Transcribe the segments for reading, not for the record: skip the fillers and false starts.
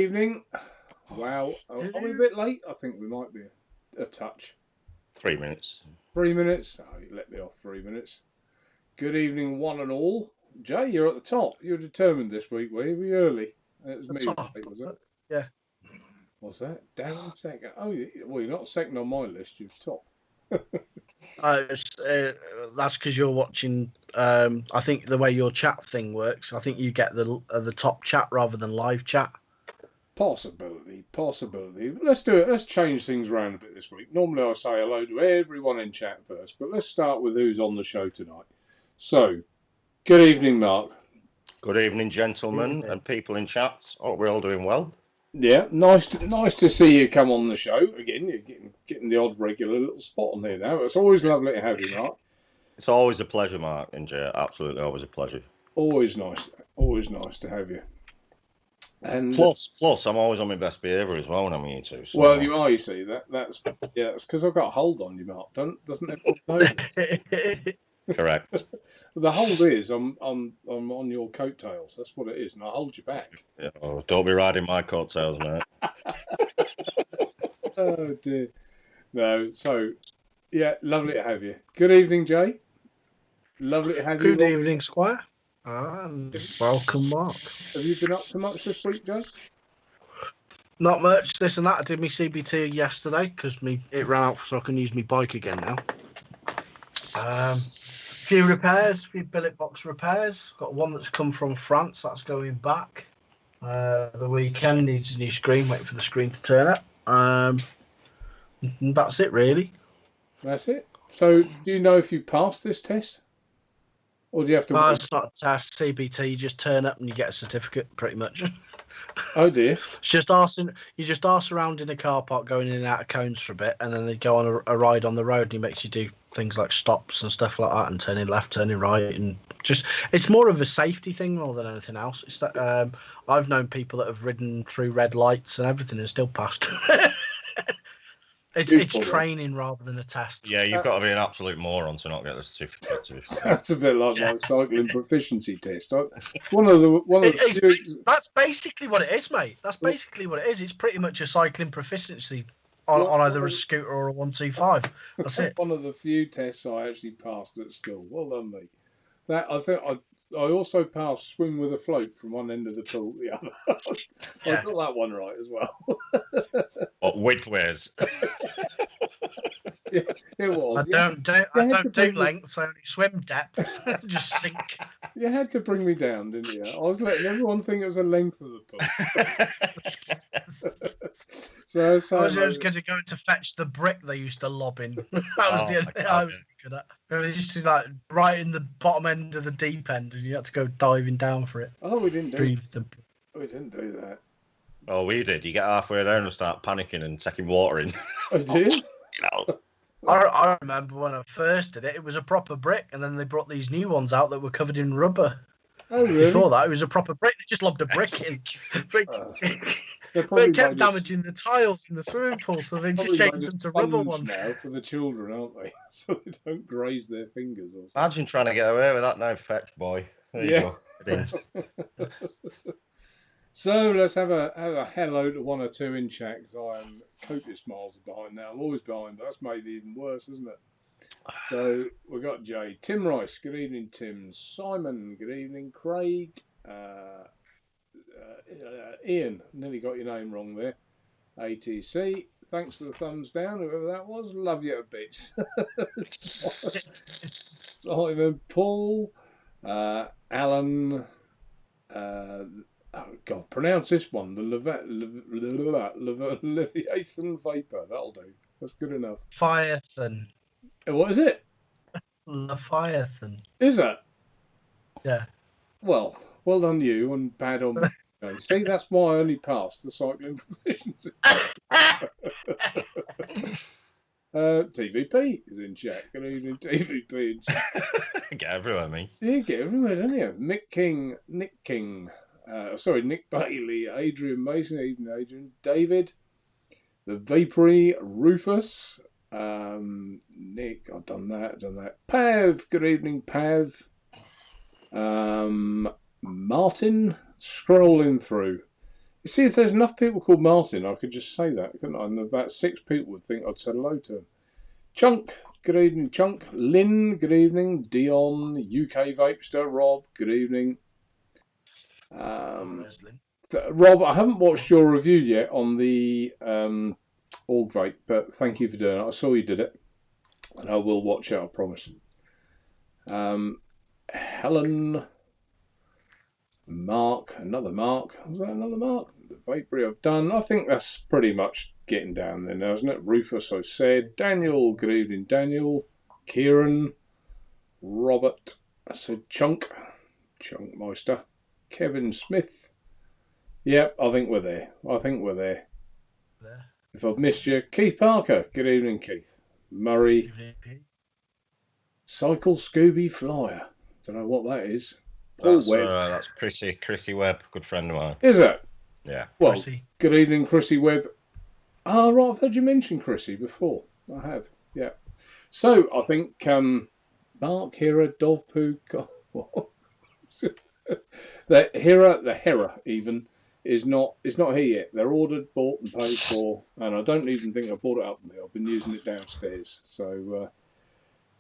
Evening. Wow. Are we a bit late? I think we might be a touch. 3 minutes. 3 minutes? Oh, you let me off 3 minutes. Good evening, one and all. Jay, you're at the top. You were determined this week, were you? Were you early? It was me, was it? Yeah. What's that? Darren second. Oh, well, you're not second on my list. You're top. That's because you're watching. I think the way your chat thing works, I think you get the top chat rather than live chat. Possibility. Let's do it. Let's change things around a bit this week. Normally I say hello to everyone in chat first, but let's start with who's on the show tonight. So, good evening, Mark. Good evening, gentlemen and people in chat. Hope we're all doing well. Yeah, nice to see you come on the show again. You're getting the odd regular little spot on here now. It's always lovely to have you, Mark. It's always a pleasure, Mark and Jay. Absolutely, always a pleasure. Always nice to have you. And plus, I'm always on my best behaviour as well when I'm here too. So. Well, you are. You see, that's because I've got a hold on you, Mark. Doesn't everyone know? Correct. The hold is I'm on your coattails. That's what it is, and I hold you back. Oh, don't be riding my coattails, mate. Oh dear. No. So, yeah, lovely to have you. Good evening, Jay. Lovely to have you. Good evening, Squire. And welcome, Mark. Have you been up to much this week, Jay? Not much. This and that. I did my CBT yesterday because it ran out, so I can use my bike again now. Few repairs, few billet box repairs. Got one that's come from France. That's going back. The weekend needs a new screen. Waiting for the screen to turn up. And that's it, really. That's it. So, do you know if you passed this test? Or do you have to wait? It's not a test, CBT. You just turn up and you get a certificate, pretty much. Oh dear! It's just arsing. You just arse around in a car park, going in and out of cones for a bit, and then they go on a ride on the road, and he makes you do things like stops and stuff like that, and turning left, turning right, and just it's more of a safety thing more than anything else. It's that I've known people that have ridden through red lights and everything and still passed. It's training rather than a test. Yeah, you've got to be an absolute moron to not get the certificate. Sounds a bit like my cycling proficiency test. That's basically what it is, mate. That's basically what it is. It's pretty much a cycling proficiency on either a scooter or a 125. That's it. One of the few tests I actually passed at school. Well done, me. That I think I also passed swim with a float from one end of the pool to the other. I got that one right as well. Widthways. Yeah, it was. I don't do lengths. I only swim depths. Just sink. You had to bring me down, didn't you? I was letting everyone think it was the length of the pool. So I was going to go to fetch the brick they used to lob in. That was the only thing I was good at. They used to like right in the bottom end of the deep end, and you had to go diving down for it. Oh, we didn't do that. Oh, we did. You get halfway down and start panicking and taking water in. I did. I remember when I first did it, it was a proper brick, and then they brought these new ones out that were covered in rubber. Oh, really? Before that, it was a proper brick. They just lobbed a brick in. But it kept damaging the tiles in the swimming pool, so they just changed them to rubber ones. Now for the children, aren't they? So they don't graze their fingers or something. Imagine trying to get away with that now, fetch boy. There you go. So let's have a hello to one or two in chat, because I am copious miles behind now. I'm always behind, but that's made it even worse, isn't it? So we've got Jay. Tim Rice, good evening, Tim. Simon, good evening. Craig. Ian, nearly got your name wrong there. ATC, thanks for the thumbs down, whoever that was. Love you a bit. Simon, Paul, Alan. Oh God, pronounce this one. The Leviathan Vapor. That'll do. That's good enough. Leviathan. What is it? Leviathan. Is it? Yeah. Well done you, and bad on me. See, that's why I only passed the cycling proficiency. TVP is in chat. Good evening, TVP in chat. Get everywhere, me. Yeah, you get everywhere, don't you? Nick King. Nick Bailey, Adrian Mason, Adrian, David, the Vapory, Rufus, Nick, I've done that. Pav, good evening, Pav. Martin, scrolling through. You see, if there's enough people called Martin, I could just say that, couldn't I? And about 6 people would think I'd said hello to him. Chunk, good evening, Chunk. Lynn, good evening. Dion, UK Vapester. Rob, good evening. Rob, I haven't watched your review yet on the Org Vape, but thank you for doing it. I saw you did it, and I will watch it, I promise. Helen, Mark, another Mark. Was that another Mark? The Vapery I've done. I think that's pretty much getting down there now, isn't it? Rufus, I said. Daniel, good evening, Daniel. Kieran, Robert, I said Chunk Meister. Kevin Smith. Yep, I think we're there. If I've missed you, Keith Parker. Good evening, Keith. Murray. Cycle Scooby Flyer. Don't know what that is. Paul Webb. That's Chrissy Webb, good friend of mine. Is it? Yeah. Well, Chrissy. Good evening, Chrissy Webb. Ah, right, I've heard you mention Chrissy before. I have, yeah. So, I think Mark, Hera, Dov Poo, the Hera even, is not here yet. They're ordered, bought and paid for, and I don't even think I bought it up with me. I've been using it downstairs. So,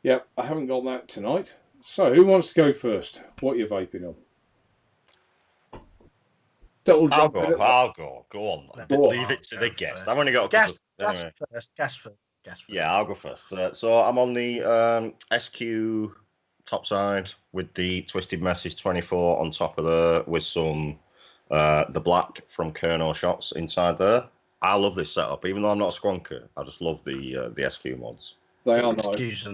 yeah, I haven't got that tonight. So, who wants to go first? What are you vaping on? I'll go. Go on. Leave it to the guest. I've only got a couple. Guest first. Yeah, I'll go first. So I'm on the SQ top side with the Twisted Message 24 on top of there with some the black from Kerno shots inside there. I love this setup, even though I'm not a squonker. I just love the SQ mods. They are nice.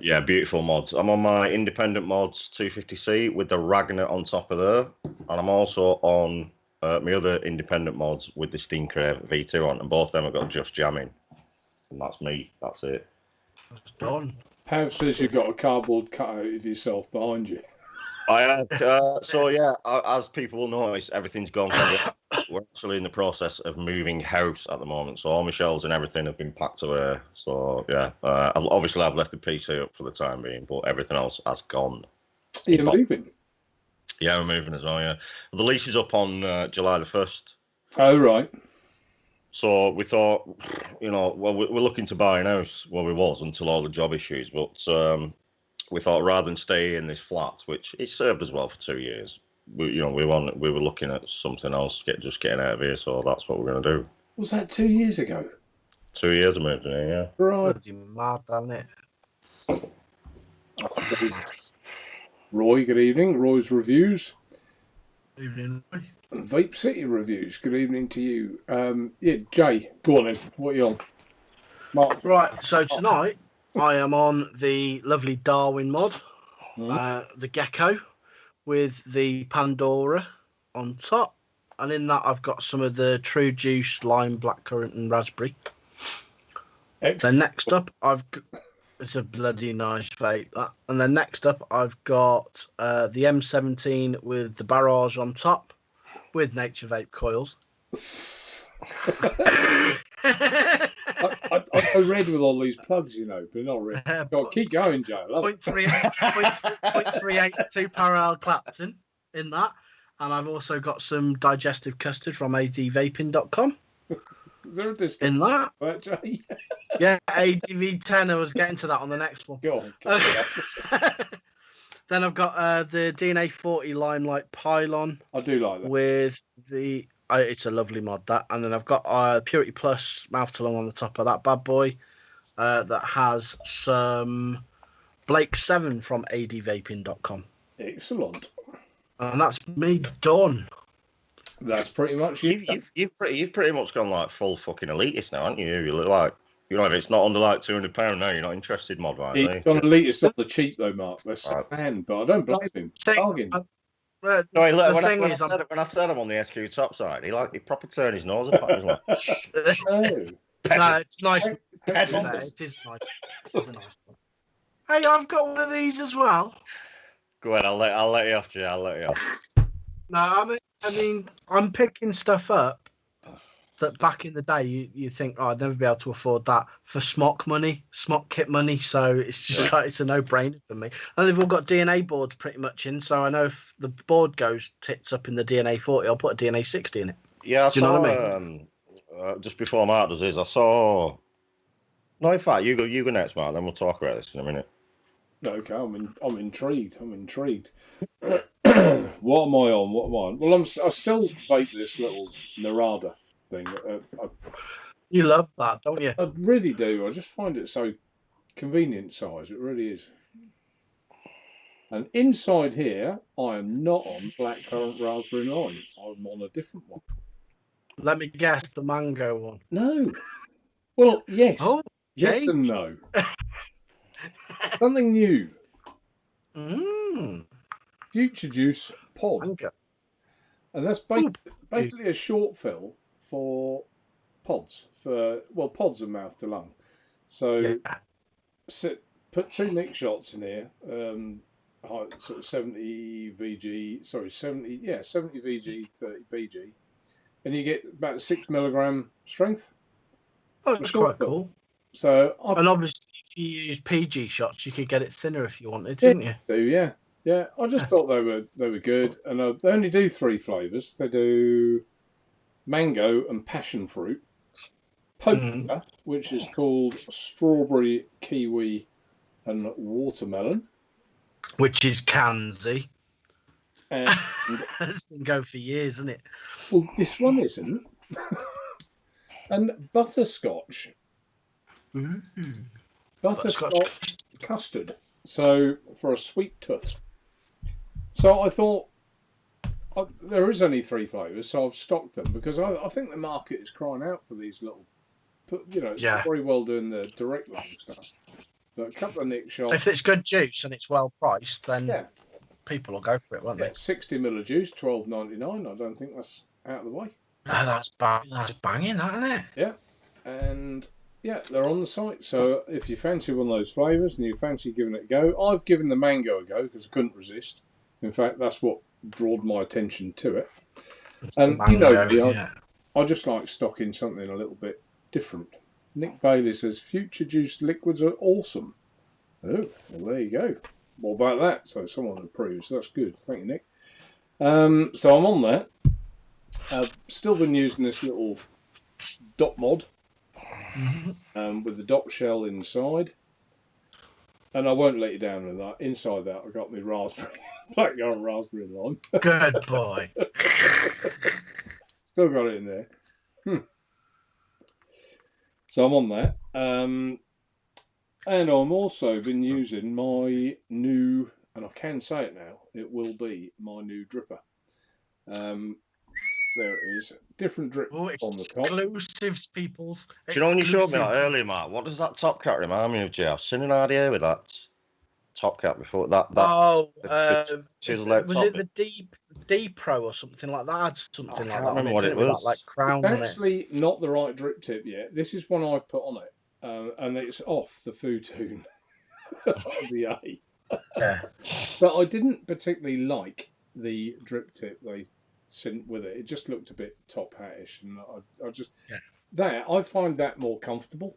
Yeah, beautiful mods. I'm on my independent mods 250C with the Ragnar on top of there, and I'm also on my other independent mods with the Steencrave V2 on, and both of them have got just jamming. And that's me. That's it. That's done. Pav says you've got a cardboard cutout of yourself behind you. I have. So yeah, as people will notice, everything's gone. We're actually in the process of moving house at the moment, so all my shelves and everything have been packed away. So yeah, obviously I've left the PC up for the time being, but everything else has gone. You're moving? Yeah, we're moving as well. Yeah, the lease is up on July the 1st. Oh right. So we thought, well, we're looking to buy an house. Well, we was until all the job issues, but we thought rather than stay in this flat, which it served us well for 2 years, we were looking at something else, getting out of here. So that's what we're going to do. Was that 2 years ago? 2 years I moved in here, yeah. Right. Bloody mad, isn't it? Roy, good evening. Roy's reviews. Good evening. Vape City reviews. Good evening to you. Yeah, Jay, go on then. What are you on? Mark. Right, so tonight I am on the lovely Darwin mod, the Gecko, with the Pandora on top, and in that I've got some of the True Juice, lime, blackcurrant, and raspberry. Excellent. Then next up, it's a bloody nice vape, that. And then next up, I've got the M17 with the Barrage on top, with Naturevape coils. I go red with all these plugs, but not red. Keep going, Joe. 0.38 2 parallel Clapton in that. And I've also got some digestive custard from advaping.com. Is there a discount in that? Jay? Yeah, ADV10. I was getting to that on the next one. Go on. Then I've got the DNA 40 Limelight Pylon. I do like that. With the... it's a lovely mod, that. And then I've got Purity Plus mouth to lung on the top of that bad boy. That has some Blake 7 from advaping.com. Excellent. And that's me done. That's pretty much it. You've pretty much gone like full fucking elitist now, haven't you? You look like, if it's not under like £200 now, you're not interested mod-wise. He's gone elitist on the cheap though, Mark. That's second, but I don't blame him. Bargain. When I said I'm on the SQ top side, he proper turned his nose up. He's like, no, it's nice. It is nice. It is a nice one. Hey, I've got one of these as well. Go ahead, I'll let you off, Jay. I'll let you off. No, I mean, I'm picking stuff up that back in the day you think, oh, I'd never be able to afford that for smock kit money. So it's just like it's a no-brainer for me. And they've all got DNA boards pretty much in, so I know if the board goes tits up in the DNA 40, I'll put a DNA 60 in it. Yeah, I Do you know saw what I mean? just before Mark does his, I saw. No, in fact, you go next, Mark. Then we'll talk about this in a minute. Okay, I'm intrigued. I'm intrigued. What am I on? What am I on? Well, I still vape this little Narada thing. You love that, don't you? I really do. I just find it so convenient size. It really is. And inside here, I am not on blackcurrant raspberry lime. I'm on a different one. Let me guess, the mango one. No. Well, yes. Oh, Yes Jake. and no. Something new. Future Juice Pod. Mango. And that's basically a short fill for pods. Pods are mouth to lung. So put 2 Nick shots in here. Sort of 70 VG, 70 VG, 30 PG. And you get about 6 milligram strength. Oh, that's quite cool. So and obviously, if you use PG shots, you could get it thinner if you wanted, didn't you? Yeah. I just thought they were good, and they only do 3 flavors. They do mango and passion fruit, polka, which is called strawberry, kiwi, and watermelon, which is Kanzi. And it's been going for years, isn't it? Well, this one isn't. And butterscotch. Butterscotch custard. So for a sweet tooth. So I thought there is only 3 flavors, so I've stocked them because I think the market is crying out for these little. It's very well doing the direct lung stuff. But a couple of Nick shots. If it's good juice and it's well priced, then people will go for it, won't they? 60 ml of juice, $12.99. I don't think that's out of the way. Oh, that's banging, that, isn't it? Yeah, and they're on the site. So if you fancy one of those flavours and you fancy giving it a go, I've given the mango a go because I couldn't resist. In fact, that's what drawed my attention to it. And mango, you know me, I just like stocking something a little bit different. Nick Bailey says future juice liquids are awesome. Oh, well, there you go. What about that? So someone approves. That's good. Thank you, Nick. So I'm on that. I've still been using this little dot mod with the dot shell inside. And I won't let you down with that. Inside that, I got my blackcurrant raspberry lime. Good boy. Still got it in there. So I'm on that. And I'm also been using my new, and I can say it now, it will be my new dripper. There it is. Different drip on the top. Exclusives, peoples. Do you know when you showed me that earlier, Mark? What does that top cap remind me of, Jay? I've seen an idea with that top cap before. Was it the D Pro or something like that? I can't remember what it was. Like crown it's actually not the right drip tip yet. This is one I've put on it, and it's off the Futoon of the A. But I didn't particularly like the drip tip they sent with it. It just looked a bit top hattish, and I find that more comfortable.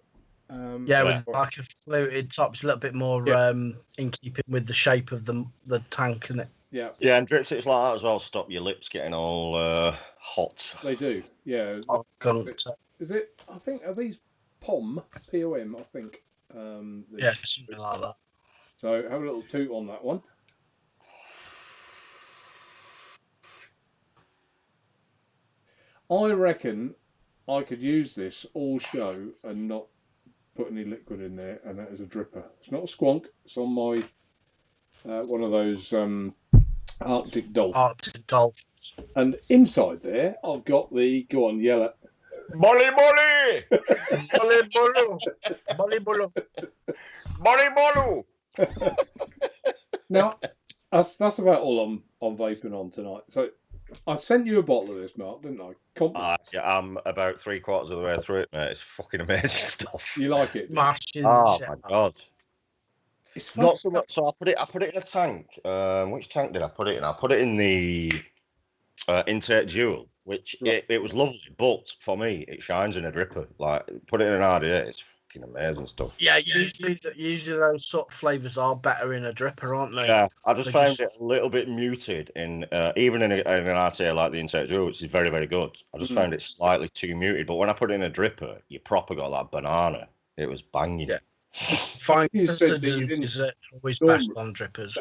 With like a fluted top, it's a little bit more in keeping with the shape of the tank, isn't it? Yeah, and drip tips like that as well stop your lips getting all hot. They do, yeah. Is it? I think are these POM? POM, I think. Something like that. So have a little toot on that one. I reckon I could use this all show and not put any liquid in there, and that is a dripper. It's not a squonk. It's on my one of those Arctic Dolphins. And inside there, I've got the go on, yell it. Bolly bolly, bolly bolly, bolly bolly. Now that's about all I'm vaping on tonight. So I sent you a bottle of this, Mark, didn't I? I'm about 3/4 of the way through it, mate. It's fucking amazing stuff. You like it? Smashing my shit, god! It's fun. Not so much. So I put it in a tank. Which tank did I put it in? I put it in the Intake Dual, which it was lovely, but for me, it shines in a dripper. Like put it in an RDA, it's fucking amazing stuff. Yeah, usually those sort of flavors are better in a dripper, aren't they? Yeah, I just They found just- it a little bit muted in even in an RTA like the Insect Drill, which is very, very good. I just found it slightly too muted. But when I put it in a dripper, you proper got that banana. It was banging. Yeah. Fine You said custards that you and didn't desserts are always norm- best on drippers.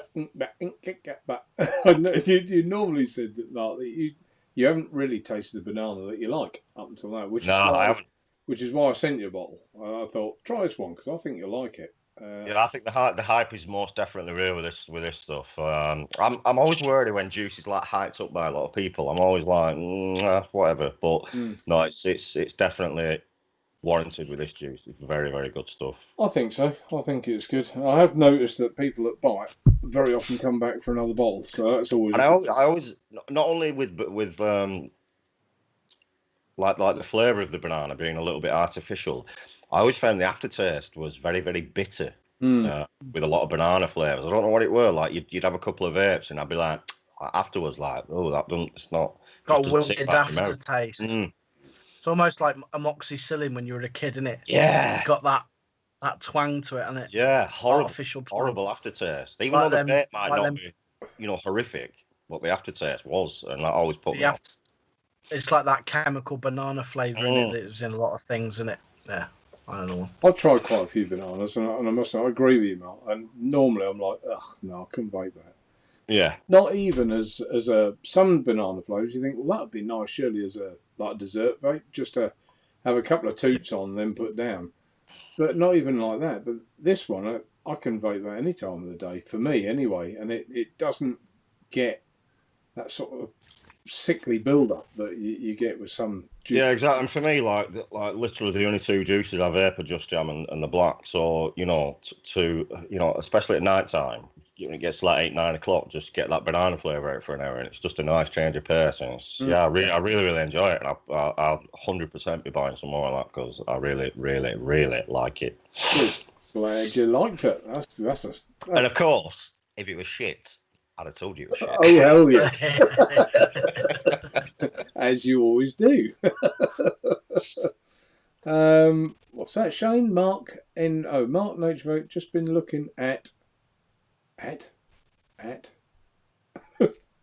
But I know you normally said that, like, that you haven't really tasted the banana that you like up until now, which No, I haven't. Which is why I sent you a bottle. I thought, try this one because I think you'll like it. Yeah, I think the hype is most definitely real with this stuff. I'm always worried when juice is like hyped up by a lot of people. I'm always like, whatever. But no, it's definitely warranted with this juice. It's very, very good stuff. I think so. I think it's good. I have noticed that people that buy it very often come back for another bottle, so that's always. And I always not only with like the flavour of the banana being a little bit artificial, I always found the aftertaste was very, very bitter with a lot of banana flavours. I don't know what it were. Like you'd have a couple of vapes and I'd be like afterwards, like, oh, that doesn't. It's not. Got a wilted aftertaste. It's almost like amoxicillin when you were a kid, isn't it? Yeah. It's got that twang to it, isn't it? Yeah, horrible aftertaste. Even though the vape might not be, horrific, but the aftertaste was, and that always put me off. It's like that chemical banana flavour in it that's in a lot of things, isn't it? Yeah, I don't know. I've tried quite a few bananas, and I must say, I agree with you, Mark. And normally I'm like, ugh, no, I couldn't vape that. Yeah. Not even as some banana flavours. You think, well, that'd be nice, surely, as a dessert vape, just to have a couple of toots on and then put down. But not even like that. But this one, I can vape that any time of the day, for me anyway, and it doesn't get that sort of sickly build-up that you get with some juice. Yeah, exactly. And for me, like literally the only two juices I vape are Just Jam and the Black. So, especially at night time, when it gets like 8-9 o'clock, just get that banana flavour out for an hour, and it's just a nice change of pace. And I really, really enjoy it, and I'll 100% be buying some more of that because I really, really, really like it. Good. Glad you liked it. And of course, if it was shit, I'd have told you it was shit. Oh, hell yes. As you always do. What's that, Shane? Mark Naturevape just been looking at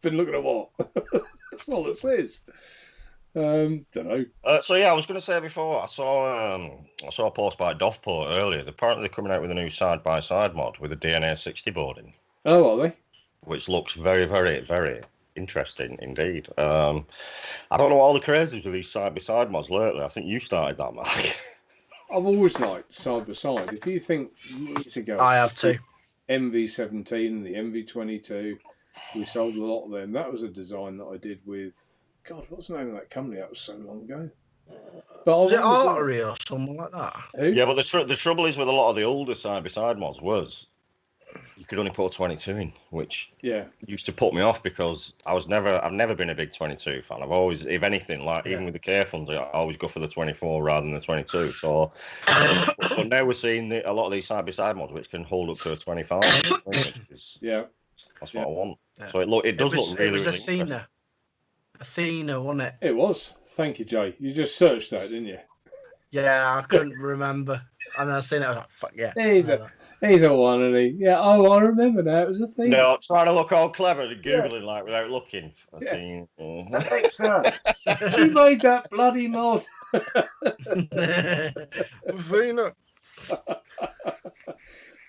been looking at what? That's all it says. Don't know. So yeah, I was going to say before, I saw a post by Doveport earlier. Apparently they're coming out with a new side-by-side mod with a DNA 60 board in. Oh, are they? Which looks very, very, very interesting indeed. I don't know all the crazes with these side-by-side mods lately. I think you started that, Mark. I've always liked side-by-side. If you think years ago... I have too. MV17 and the MV22, we sold a lot of them. That was a design that I did with... God, what's the name of that company? That was so long ago. But was it Artery or something like that? Who? Yeah, but the trouble is with a lot of the older side-by-side mods was you could only put a 22 in, which used to put me off because I've never been a big 22 fan. I've always, if anything, even with the K funds, I always go for the 24 rather than the 22. So, but now we're seeing a lot of these side-by-side mods which can hold up to a 25. That's what I want. Yeah. So it does look really, it was really Athena, wasn't it? It was. Thank you, Jay. You just searched that, didn't you? Yeah, I couldn't remember. And then I seen it, I was like, fuck yeah. He's a one, and I remember now. It was Athena. No, trying to look all clever and Googling without looking. Athena. Alexa, who made that bloody mod? Athena.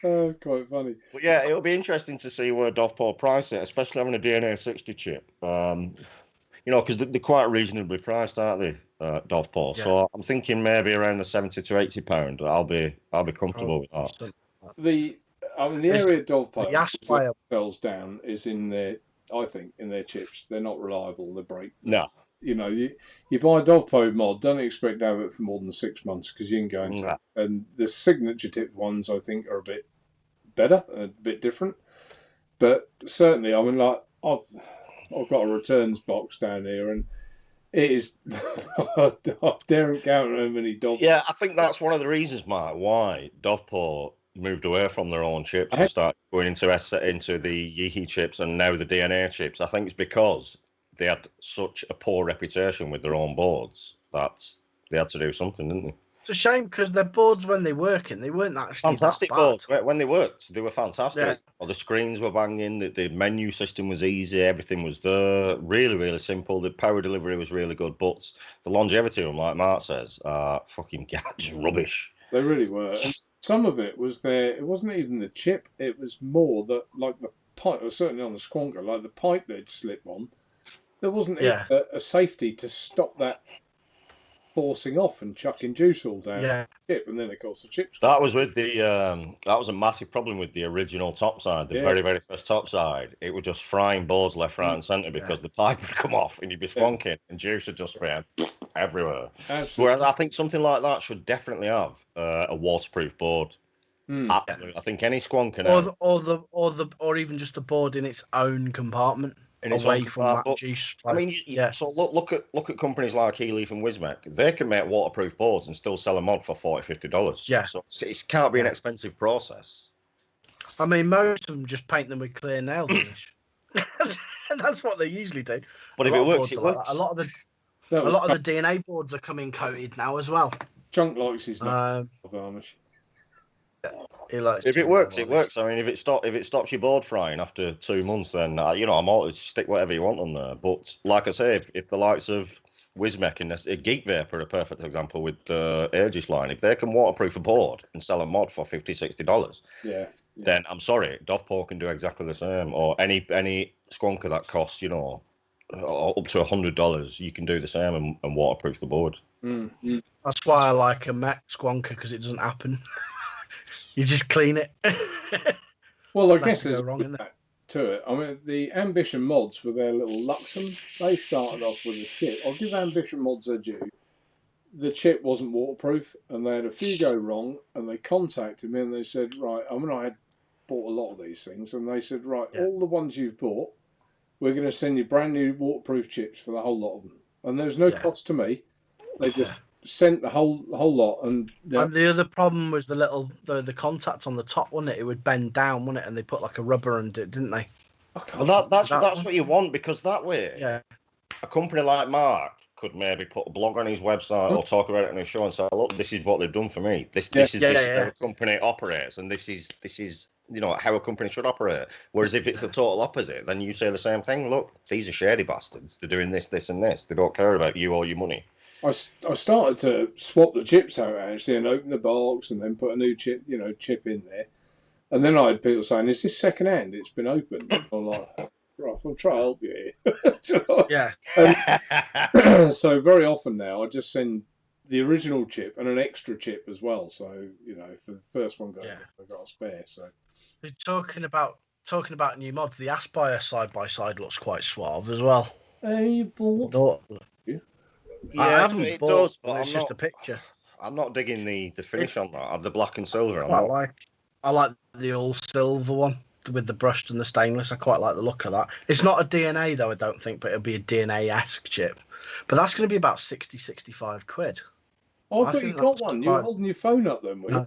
Oh, quite funny. But yeah, it'll be interesting to see where Doveport price it, especially having a DNA 60 chip. Because they're quite reasonably priced, aren't they, Doveport? Yeah. So I'm thinking maybe around the £70 to £80. I'll be comfortable with that. The area Doveport sells down is in their chips. They're not reliable. They break. No. You buy a Doveport mod, don't expect to have it for more than 6 months because you can go into it. And the signature tip ones, I think, are a bit better, a bit different. But certainly, I've got a returns box down here, and it is. I daren't count how many Doveport. Yeah, I think that's one of the reasons, Mark, why Doveport moved away from their own chips and started going into the Yeehee chips and now the DNA chips. I think it's because they had such a poor reputation with their own boards that they had to do something, didn't they? It's a shame because their boards, when they working, they weren't actually Fantastic that bad. boards. When they worked, they were fantastic. Yeah. Well, the screens were banging. The menu system was easy. Everything was there. Really, really simple. The power delivery was really good. But the longevity of them, like Mark says, fucking just rubbish. They really were. And some of it was there. It wasn't even the chip. It was more that, like the pipe, or certainly on the Squonker, like the pipe they'd slip on. There wasn't even a safety to stop that forcing off and chucking juice all down the chip, and then of course the chips. That was with the that was a massive problem with the original topside, the very, very first topside. It was just frying boards left, right, and centre because the pipe would come off and you'd be squonking and juice would just be everywhere. Absolutely. Whereas I think something like that should definitely have a waterproof board. Absolutely, I think any squonker now, or even just a board in its own compartment. In its away own from compartment. that juice. I mean, so look at companies like Eleaf and Wismec. They can make waterproof boards and still sell a mod for $40-50. Yeah. So it can't be an expensive process. I mean, most of them just paint them with clear nail varnish. And that's what they usually do. But if it works, it works. A lot of the DNA boards are coming coated now as well. Chunk likes his varnish. If it works, it works. I mean, if it stops your board frying after 2 months, then I'm always stick whatever you want on there. But like I say, if the likes of Wismec and Geek Vapor are a perfect example with the Aegis line, if they can waterproof a board and sell a mod for $50-60, then I'm sorry, Dovepot can do exactly the same. Or any squonker that costs up to $100, you can do the same and waterproof the board. That's why I like a Met squonker, because it doesn't happen. You just clean it. Well, I guess there's that to it. I mean, the Ambition mods with their little Luxem, they started off with a chip. I'll give Ambition mods their due. The chip wasn't waterproof, and they had a few go wrong, and they contacted me and they said, right, I mean, I had bought a lot of these things, and they said, right, all the ones you've bought, we're going to send you brand new waterproof chips for the whole lot of them. And there's no cost to me. They just sent the whole lot, and the other problem was the contact on the top, wasn't it? It would bend down, wouldn't it? And they put like a rubber under it, didn't they? Well, that's what you want, because that way, a company like Mark could maybe put a blog on his website or talk about it on his show and say, look, this is what they've done for me. This is how a company operates, and this is how a company should operate. Whereas if it's the total opposite, then you say the same thing. Look, these are shady bastards. They're doing this, this, and this. They don't care about you or your money. I started to swap the chips out actually and open the box and then put a new chip in there. And then I had people saying, "Is this second hand? It's been opened." I'm like, "Right, I'll try to help you here." So very often now I just send the original chip and an extra chip as well. So for the first one goes, I've got a spare. So we're talking about new mods. The Aspire side by side looks quite suave as well. You bought? I haven't bought, but it's just a picture. I'm not digging the finish on that. I have the black and silver. I like the all silver one with the brushed and the stainless. I quite like the look of that. It's not a DNA though, I don't think, but it'll be a DNA-esque chip. But that's going to be about 65 quid. Oh, I thought you got one. You were holding your phone up then, were you?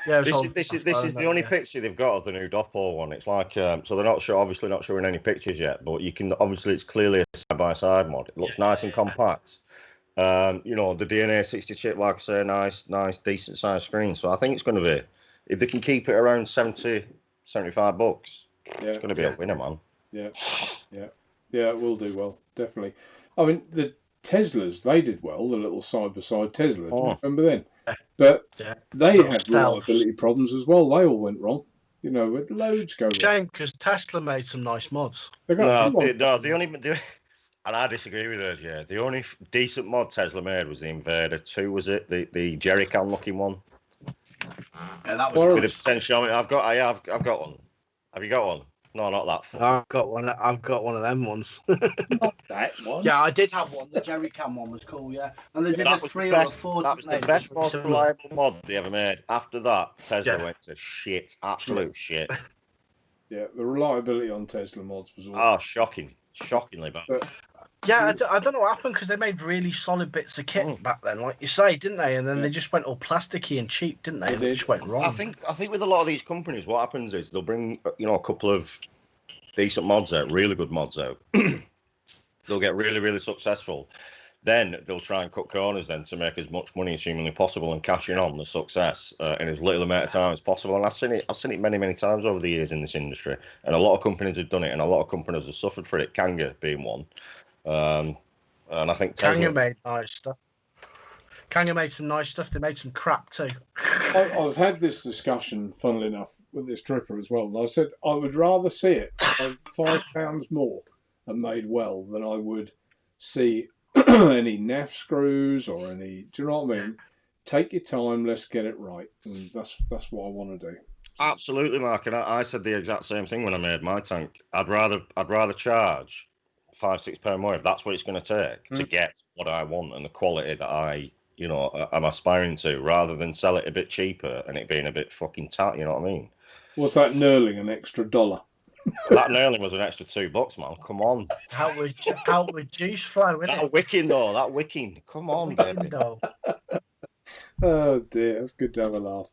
Yeah, this is the only picture they've got of the new Dovepot one. It's like so they're obviously not showing any pictures yet, but you can it's clearly a side by side mod. It looks nice and compact. The DNA 60 chip, like I say, nice, decent sized screen. So I think it's going to be, if they can keep it around $70-75, it's going to be a winner, man. Yeah, it will do well, definitely. I mean, the Teslas, they did well, the little side-by-side Tesla. Do you remember then? But they had reliability problems as well. They all went wrong. With loads going wrong. Shame, because Tesla made some nice mods. The only... And I disagree with those, yeah. The only decent mod Tesla made was the Invader 2, was it? The jerry can looking one. Yeah, that was with a potential. I've got one. Have you got one? No, not that fun. I've got one of them ones. Not that one. Yeah, I did have one. The jerry can one was cool, yeah. And they did a 3 or 4. That was the best, most reliable mod they ever made. After that, Tesla went to shit. Absolute shit. Yeah, the reliability on Tesla mods was awful. Shockingly bad. Yeah, I don't know what happened, because they made really solid bits of kit back then, like you say, didn't they? And then they just went all plasticky and cheap, didn't they? They just went wrong. I think with a lot of these companies, what happens is they'll bring a couple of decent mods out, really good mods out. They'll get really, really successful. then they'll try and cut corners then to make as much money as humanly possible and cash in on the success in as little amount of time as possible. And I've seen it many times over the years in this industry, and a lot of companies have done it, and a lot of companies have suffered for it. Kanga being one, and I think Tesla... Kanga made nice stuff. Kanga made some nice stuff. They made some crap too. I've had this discussion, funnily enough, with this tripper as well. And I said I would rather see it for £5 more and made well than I would see any naff screws or any. Do you know what I mean? Take your time. Let's get it right. And that's what I want to do. Absolutely, Mark. And I said the exact same thing when I made my tank. I'd rather charge £5-6 more if that's what it's going to take to get what I want and the quality that I'm aspiring to, rather than sell it a bit cheaper and it being a bit fucking tat. You know what I mean? What's that knurling? An extra $1? That knurling was an extra $2, man. Come on. Out with juice flow, isn't That wicking though. That wicking. Come on, baby. Oh dear, it's good to have a laugh.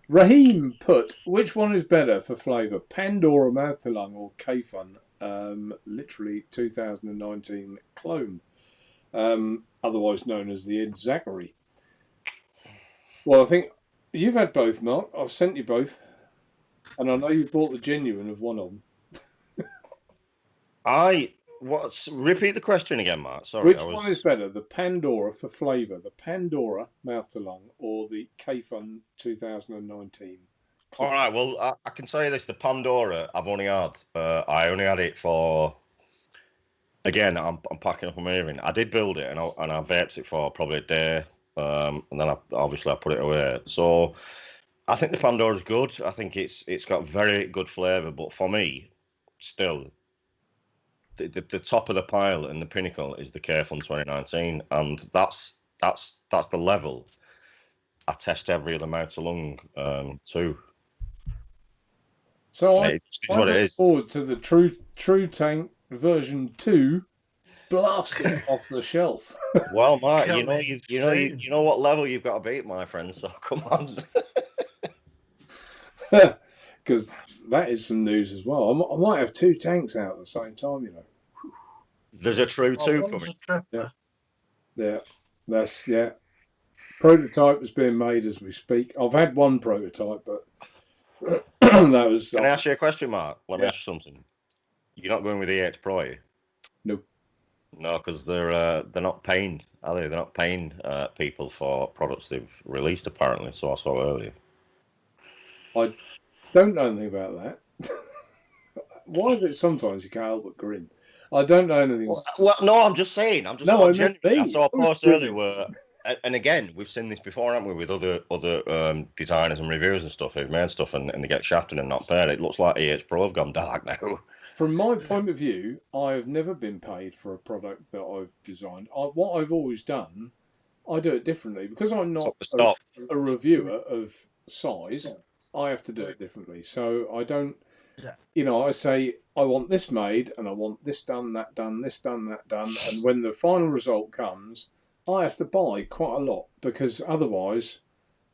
Raheem put, which one is better for flavour, Pandora mouth to lung or K-Fun? Literally 2019 clone, otherwise known as the Ed Zachary. Well, I think you've had both, Mark. I've sent you both, and I know you bought the genuine of one of them. Repeat the question again, Mark. Sorry. Which one is better, the Pandora for flavour, the Pandora mouth to lung, or the K-Fun 2019? All right. Well, I can tell you this: the Pandora, I've only had. I only had it for. Again, I'm packing up a moving. I did build it, and I vaped it for probably a day, and then I put it away. So, I think the Pandora's good. I think it's got very good flavour, but for me, still. The top of the pile and the pinnacle is the K-Fun 2019, and that's the level I test every other mouth to lung too. So I what it look is. forward to the True Tank version 2 blasting off the shelf. Well, Mark, you know what level you've got to beat, my friend. So come on. Because that is some news as well. I might have 2 tanks out at the same time, you know. There's a True 2 coming. Yeah. Prototype is being made as we speak. I've had one prototype, but that was. Can I ask you a question, Mark? Let me ask you something. You're not going with EX Pro, are you? Nope. No, because they're not paying, are they? They're not paying people for products they've released, apparently. So I saw earlier. I don't know anything about that. Why is it sometimes you can't help but grin? I don't know anything. Well, no, I'm just saying. I saw a post earlier where, and again, we've seen this before, haven't we, with other designers and reviewers and stuff who've made stuff and they get shafted and not paid. It looks like EX Pro have gone dark now. From my point of view, I have never been paid for a product that I've designed. What I've always done, I do it differently. Because I'm not a reviewer of size, I have to do it differently. So I don't, I say, I want this made and I want this done, that done, this done, that done. And when the final result comes, I have to buy quite a lot because otherwise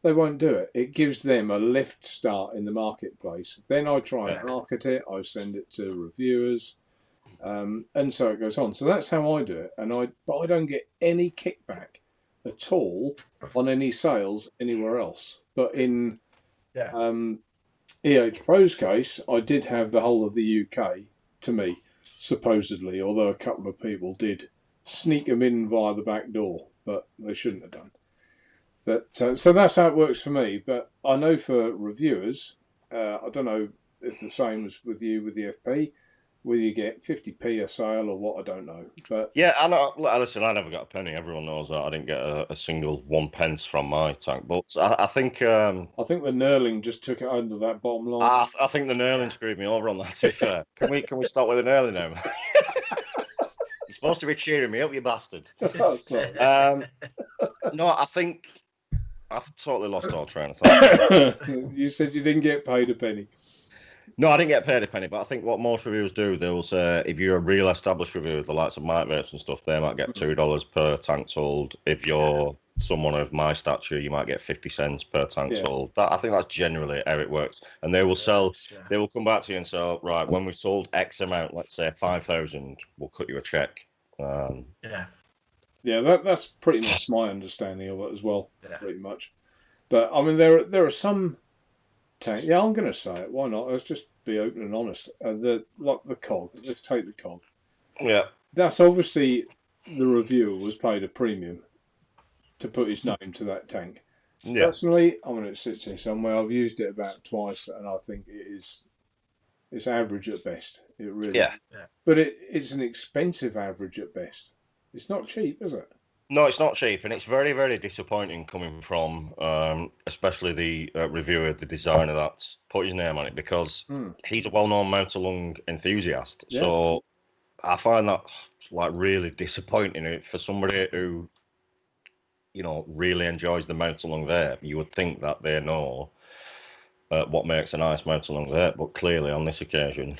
they won't do it. It gives them a lift start in the marketplace. Then I try and market it. I send it to reviewers, and so it goes on. So that's how I do it. But I don't get any kickback at all on any sales anywhere else. But in EH Pro's case, I did have the whole of the UK to me, supposedly. Although a couple of people did sneak them in via the back door, but they shouldn't have done. But so that's how it works for me. But I know for reviewers, I don't know if the same as with you with the FP, whether you get 50p a sale or what, I don't know. But yeah, I know. Listen, I never got a penny. Everyone knows that I didn't get a single 1 pence from my tank. But I think the knurling just took it under that bottom line. I think the knurling screwed me over on that. To be fair, can we stop with the knurling now? You're supposed to be cheering me up, you bastard. No, I think I've totally lost all train of thought. You said you didn't get paid a penny. No, I didn't get paid a penny, but I think what most reviewers do, they'll say if you're a real established reviewer, the likes of Mike Vapes and stuff, they might get $2 per tank sold. If you're someone of my stature, you might get 50 cents per tank Yeah. sold. I think that's generally how it works. And they will sell, they will come back to you and say, right, when we've sold X amount, let's say 5,000, we'll cut you a check. Yeah, that's pretty much my understanding of it as well, Yeah. pretty much. But I mean, there are some tank. Yeah, I'm going to say it. Why not? Let's just be open and honest. The cog. Let's take the cog. Yeah. That's obviously the reviewer was paid a premium to put his name to that tank. Yeah. Personally, I mean, it sits here somewhere. I've used it about twice, and I think it's average at best. It really. Yeah. But it's an expensive average at best. It's not cheap, is it? No, it's not cheap, and it's very, very disappointing coming from, especially the reviewer, the designer that's put his name on it, because he's a well-known motor-lung enthusiast. Yeah. So I find that like really disappointing for somebody who, you know, really enjoys the motor-lung vape. You would think that they know what makes a nice motor-lung vape, but clearly on this occasion,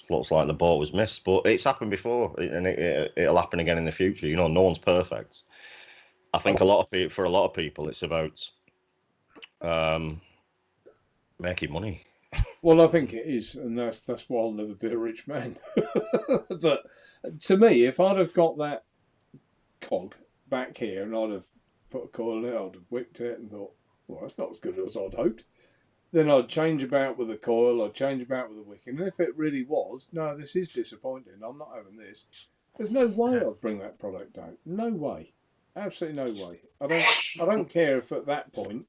looks like the boat was missed. But it's happened before, and it'll happen again in the future. You know, no one's perfect. I think for a lot of people, it's about making money. Well, I think it is, and that's why I'll never be a rich man. But to me, if I'd have got that cog back here and I'd have put a coil in it, I'd have whipped it and thought, well, that's not as good as I'd hoped. Then I'd change about with the coil, I'd change about with the wicking, and if it really was, no, this is disappointing, I'm not having this, there's no way I'd bring that product out. No way. Absolutely no way. I don't care if at that point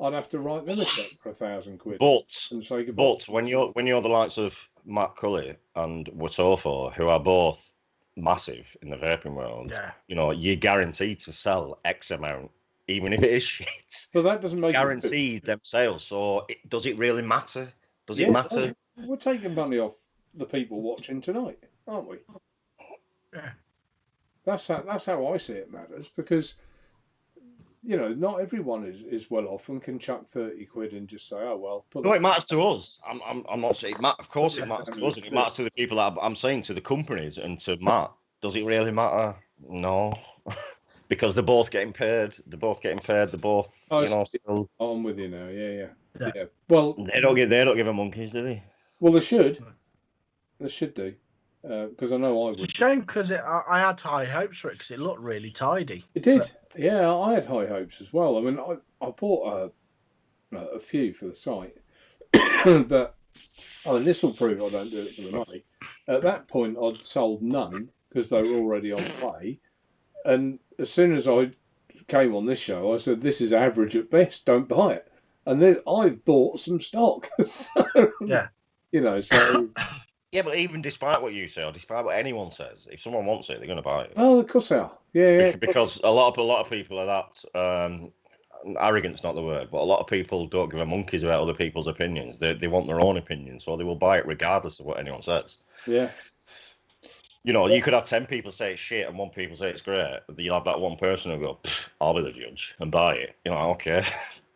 I'd have to write them a check for £1,000 and say goodbye. But when you're the likes of Matt Cully and Watofo, who are both massive in the vaping world, you know, you're guaranteed to sell X amount, even if it is shit. But that doesn't make guaranteed them sales. So does it really matter? Does it matter? We're taking money off the people watching tonight, aren't we? Yeah. That's how I see it matters, because you know, not everyone is well off and can chuck £30 and just say, oh well. No, it matters to us. I'm not saying of course it matters to us, and it matters to the people that I'm saying, to the companies and to Matt. Does it really matter? No. Because they're both getting paid. They're both, you know, still. I'm with you now. Yeah. Well, they don't give a monkeys, do they? Well, they should. They should do. Because I know I would. It's a shame, because I had high hopes for it, because it looked really tidy. It did. Yeah, I had high hopes as well. I mean, I bought a few for the site, but this will prove I don't do it for the money. At that point, I'd sold none because they were already on play. And as soon as I came on this show, I said, this is average at best, don't buy it. And then I've bought some stock. So, yeah. You know, so... Yeah, but even despite what you say, or despite what anyone says, if someone wants it, they're going to buy it. Oh, of course they are. Yeah. Because a lot of people are that... arrogant's not the word, but a lot of people don't give a monkeys about other people's opinions. They want their own opinion, so they will buy it regardless of what anyone says. Yeah. You know, you could have 10 people say it's shit and 1 people say it's great. You'll have that one person who go, I'll be the judge and buy it. You know, okay.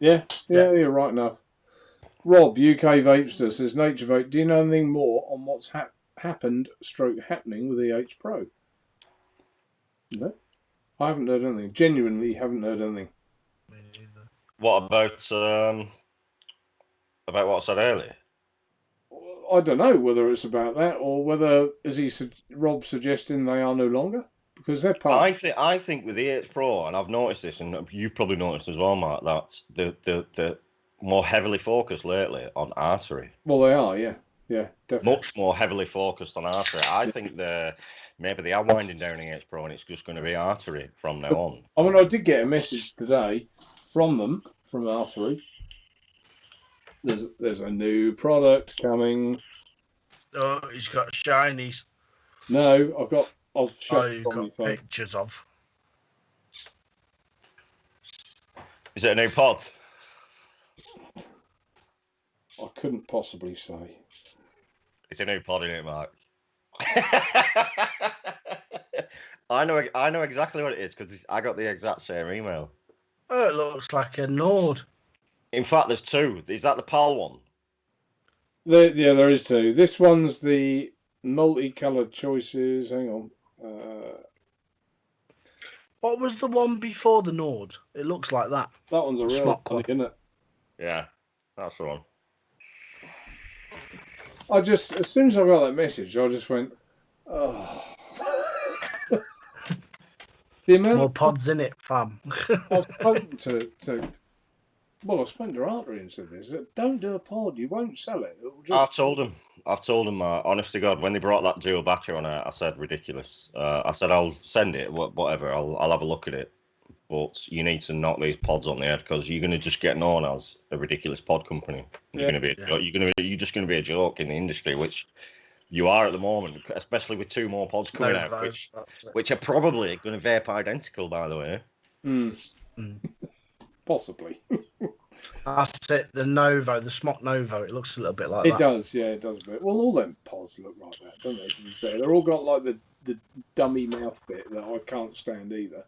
Yeah, you're right enough. Rob, UK Vapester, says, Naturevape, do you know anything more on what's happening with the H Pro? No, I haven't heard anything. Genuinely haven't heard anything. Me neither. What about what I said earlier? I don't know whether it's about that or whether, Rob suggesting they are no longer, because they're part. I think with the H Pro, and I've noticed this, and you've probably noticed as well, Mark, that the more heavily focused lately on artery. Well, they are, yeah, definitely. Much more heavily focused on artery. I think maybe they are winding down the H Pro, and it's just going to be artery from now on. I mean, I did get a message today from Artery. There's a new product coming. Oh, he's got shinies. No, I'll show you've got pictures of. Is it a new pod? I couldn't possibly say. It's a new pod, isn't it, Mark? I know exactly what it is, because I got the exact same email. Oh, it looks like a Nord. In fact, there's 2. Is that the PAL one? There is 2. This one's the multicoloured choices. Hang on. What was the one before the Nord? It looks like that. That one's a real Smock funny, one. isn't it? Yeah, that's the one. I just, as soon as I got that message, I just went, oh. The amount More pods in it, fam. I've spoken to well, I've spoken to Artery and said this, that don't do a pod, you won't sell it. It'll just... I've told them, honest to God, when they brought that dual battery on it, I said ridiculous. I said I'll send it, whatever, I'll have a look at it. But you need to knock these pods on the head because you're going to just get known as a ridiculous pod company. You're going to be, you're just going to be a joke in the industry, which you are at the moment, especially with 2 more pods coming out, which are probably going to vape identical, by the way. Possibly. That's it. The Novo, the Smock Novo. It looks a little bit like that. It does, yeah, it does a bit. Well, all them pods look like that, don't they? To be fair, they're all got like the dummy mouth bit that I can't stand either.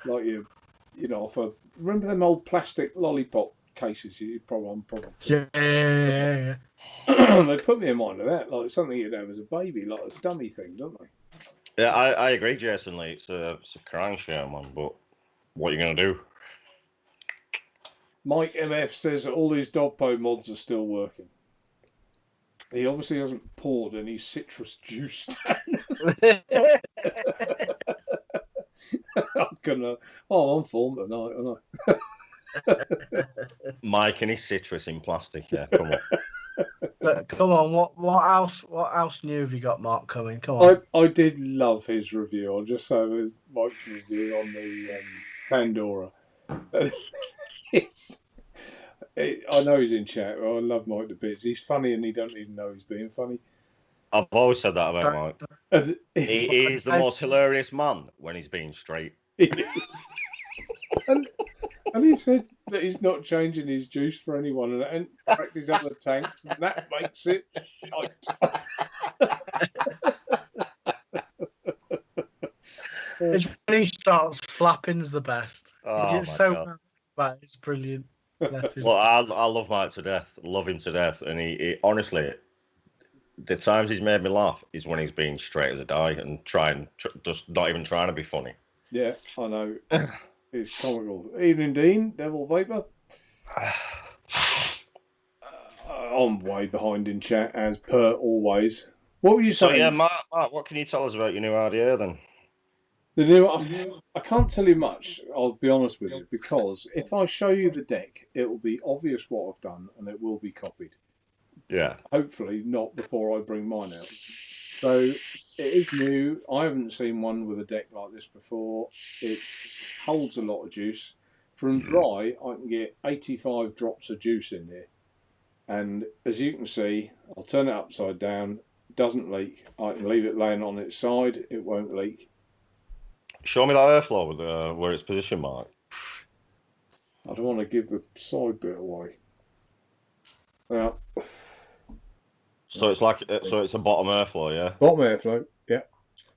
Like you know, remember them old plastic lollipop cases? I'm probably. Yeah. They put me in mind of that, like something you'd have as a baby, like a dummy thing, don't they? Yeah, I agree, Jason Lee. It's a crying shame, man. But what are you going to do? Mike MF says that all these dog pod mods are still working. He obviously hasn't poured any citrus juice down. I'm formed tonight, aren't I? Mike and his citrus in plastic, yeah. Come on. But come on, what else new have you got, Mark, coming? Come on. I did love his review. I'll just say with Mike's review on the Pandora. I know he's in chat. I love Mike to bits. He's funny and he don't even know he's being funny. I've always said that about Mike. He is the most hilarious man when he's being straight. He is. And he said that he's not changing his juice for anyone and cracked his other tanks, and that makes it shite. It's when he starts flapping's the best. Oh, It's so bad. It's brilliant. Well, I love Mike to death. Love him to death. And he honestly, the times he's made me laugh is when he's being straight as a die and just not even trying to be funny. Yeah, I know. It's comical. Evening, Dean, Devil Vapor. I'm way behind in chat, as per always. What were you saying? So, yeah, Mark, what can you tell us about your new RDA then? The new, I can't tell you much, I'll be honest with you, because if I show you the deck, it will be obvious what I've done and it will be copied. Yeah. Hopefully not before I bring mine out. So it is new. I haven't seen one with a deck like this before. It holds a lot of juice. From dry, I can get 85 drops of juice in there. And as you can see, I'll turn it upside down. It doesn't leak. I can leave it laying on its side. It won't leak. Show me that airflow with where it's positioned, Mark. I don't want to give the side bit away. Now, so it's like it's a bottom airflow, yeah. Bottom airflow, yeah.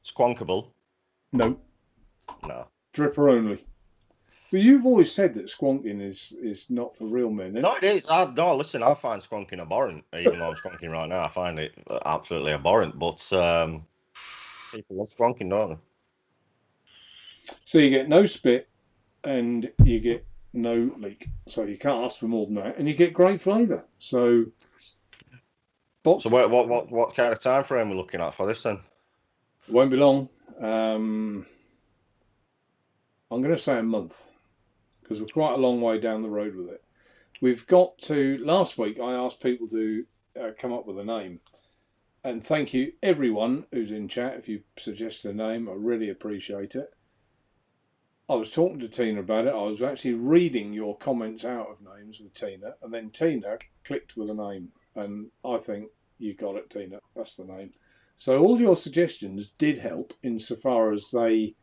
Squonkable. No. No. Dripper only. Well, you've always said that squonking is not for real men. No, it is. No, listen, I find squonking abhorrent. Even though I'm squonking right now, I find it absolutely abhorrent. But people love squonking, don't they? So you get no spit and you get no leak. So you can't ask for more than that. And you get great flavour. So what kind of time frame are we looking at for this then? It won't be long. I'm going to say a month because we're quite a long way down the road with it. We've got to... Last week I asked people to come up with a name. And thank you everyone who's in chat. If you suggest a name, I really appreciate it. I was talking to Tina about it. I was actually reading your comments out of names with Tina, and then Tina clicked with a name, and I think you got it, Tina. That's the name. So all your suggestions did help insofar as they...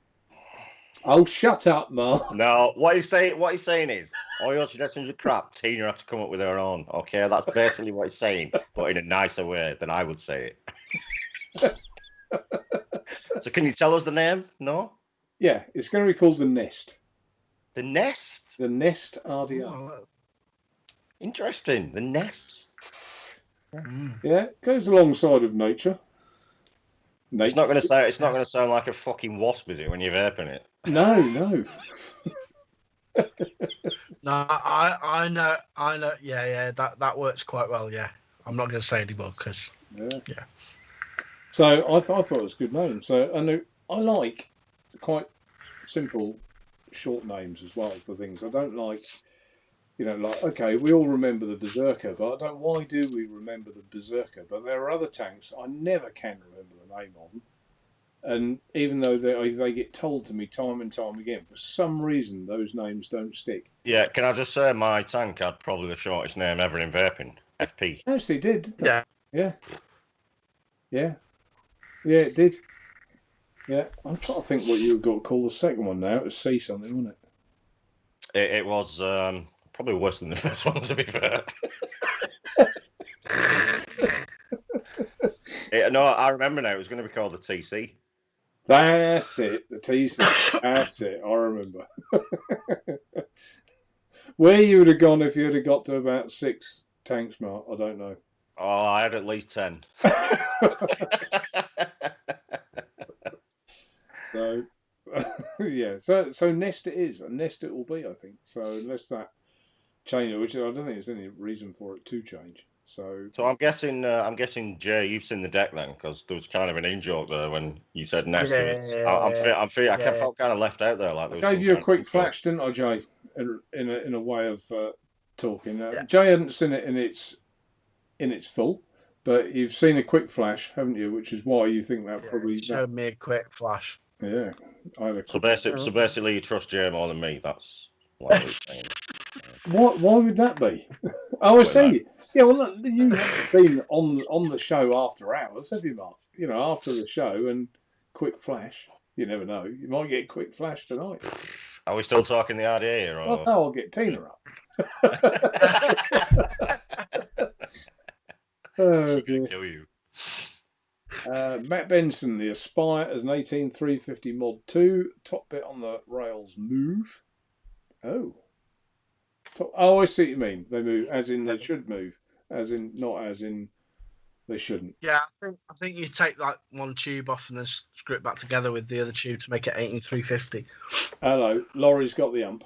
Oh, shut up, Mark. No, what he's saying is, all your suggestions are crap. Tina had to come up with her own. Okay, that's basically what he's saying, but in a nicer way than I would say it. So can you tell us the name? No? Yeah, it's going to be called The Nest. The Nest? The Nest RDR. Oh, interesting. The Nest. Yeah, it goes alongside of nature. It's not going to sound like a fucking wasp, is it, when you're vaping it? No, no. No, I know. Yeah, that works quite well. Yeah, I'm not going to say anymore because Yeah. Yeah. So I thought it was a good name. So and I like quite simple, short names as well for things. I don't like, like, okay, we all remember the Berserker, but I don't. Why do we remember the Berserker? But there are other tanks I never can remember the name of them. And even though they get told to me time and time again, for some reason those names don't stick. Yeah, can I just say my tank had probably the shortest name ever in vaping, FP. Actually, did, didn't it? yeah. Yeah, it did. Yeah, I'm trying to think what you were going to call the second one now. It was C something, wasn't it? It was probably worse than the first one, to be fair. No, I remember now. It was going to be called the TC. That's it, the TC. That's it. I remember. Where you would have gone if you had got to about 6 tanks, Mark, I don't know. Oh, I had at least 10. So, yeah. So Nest it is, and Nest it will be, I think. So unless that changes, which I don't think there's any reason for it to change. So I'm guessing, Jay, you've seen the deck then, because there was kind of an in-joke there when you said Nest. I felt kind of left out there. Like I gave you a quick flash, didn't I, Jay? In a way of talking. Jay hadn't seen it in its full, but you've seen a quick flash, haven't you? Which is why you think that probably showed me a quick flash. Yeah. So basically, you trust Jay more than me. That's what we're saying. Why would that be? Oh, I see. Yeah, well, look, you haven't been on the show after hours, have you, Mark? After the show and quick flash. You never know. You might get quick flash tonight. Are we still talking the RDA here? Or... Well, no, I'll get Tina up. Oh, dear. Kill you. Matt Benson, the Aspire as an 18350 Mod 2. Top bit on the rails move. Oh. I see what you mean. They move, as in they should move. As in, not as in they shouldn't. Yeah, I think you take like one tube off and then screw it back together with the other tube to make it 18350. Hello, Laurie's got the ump.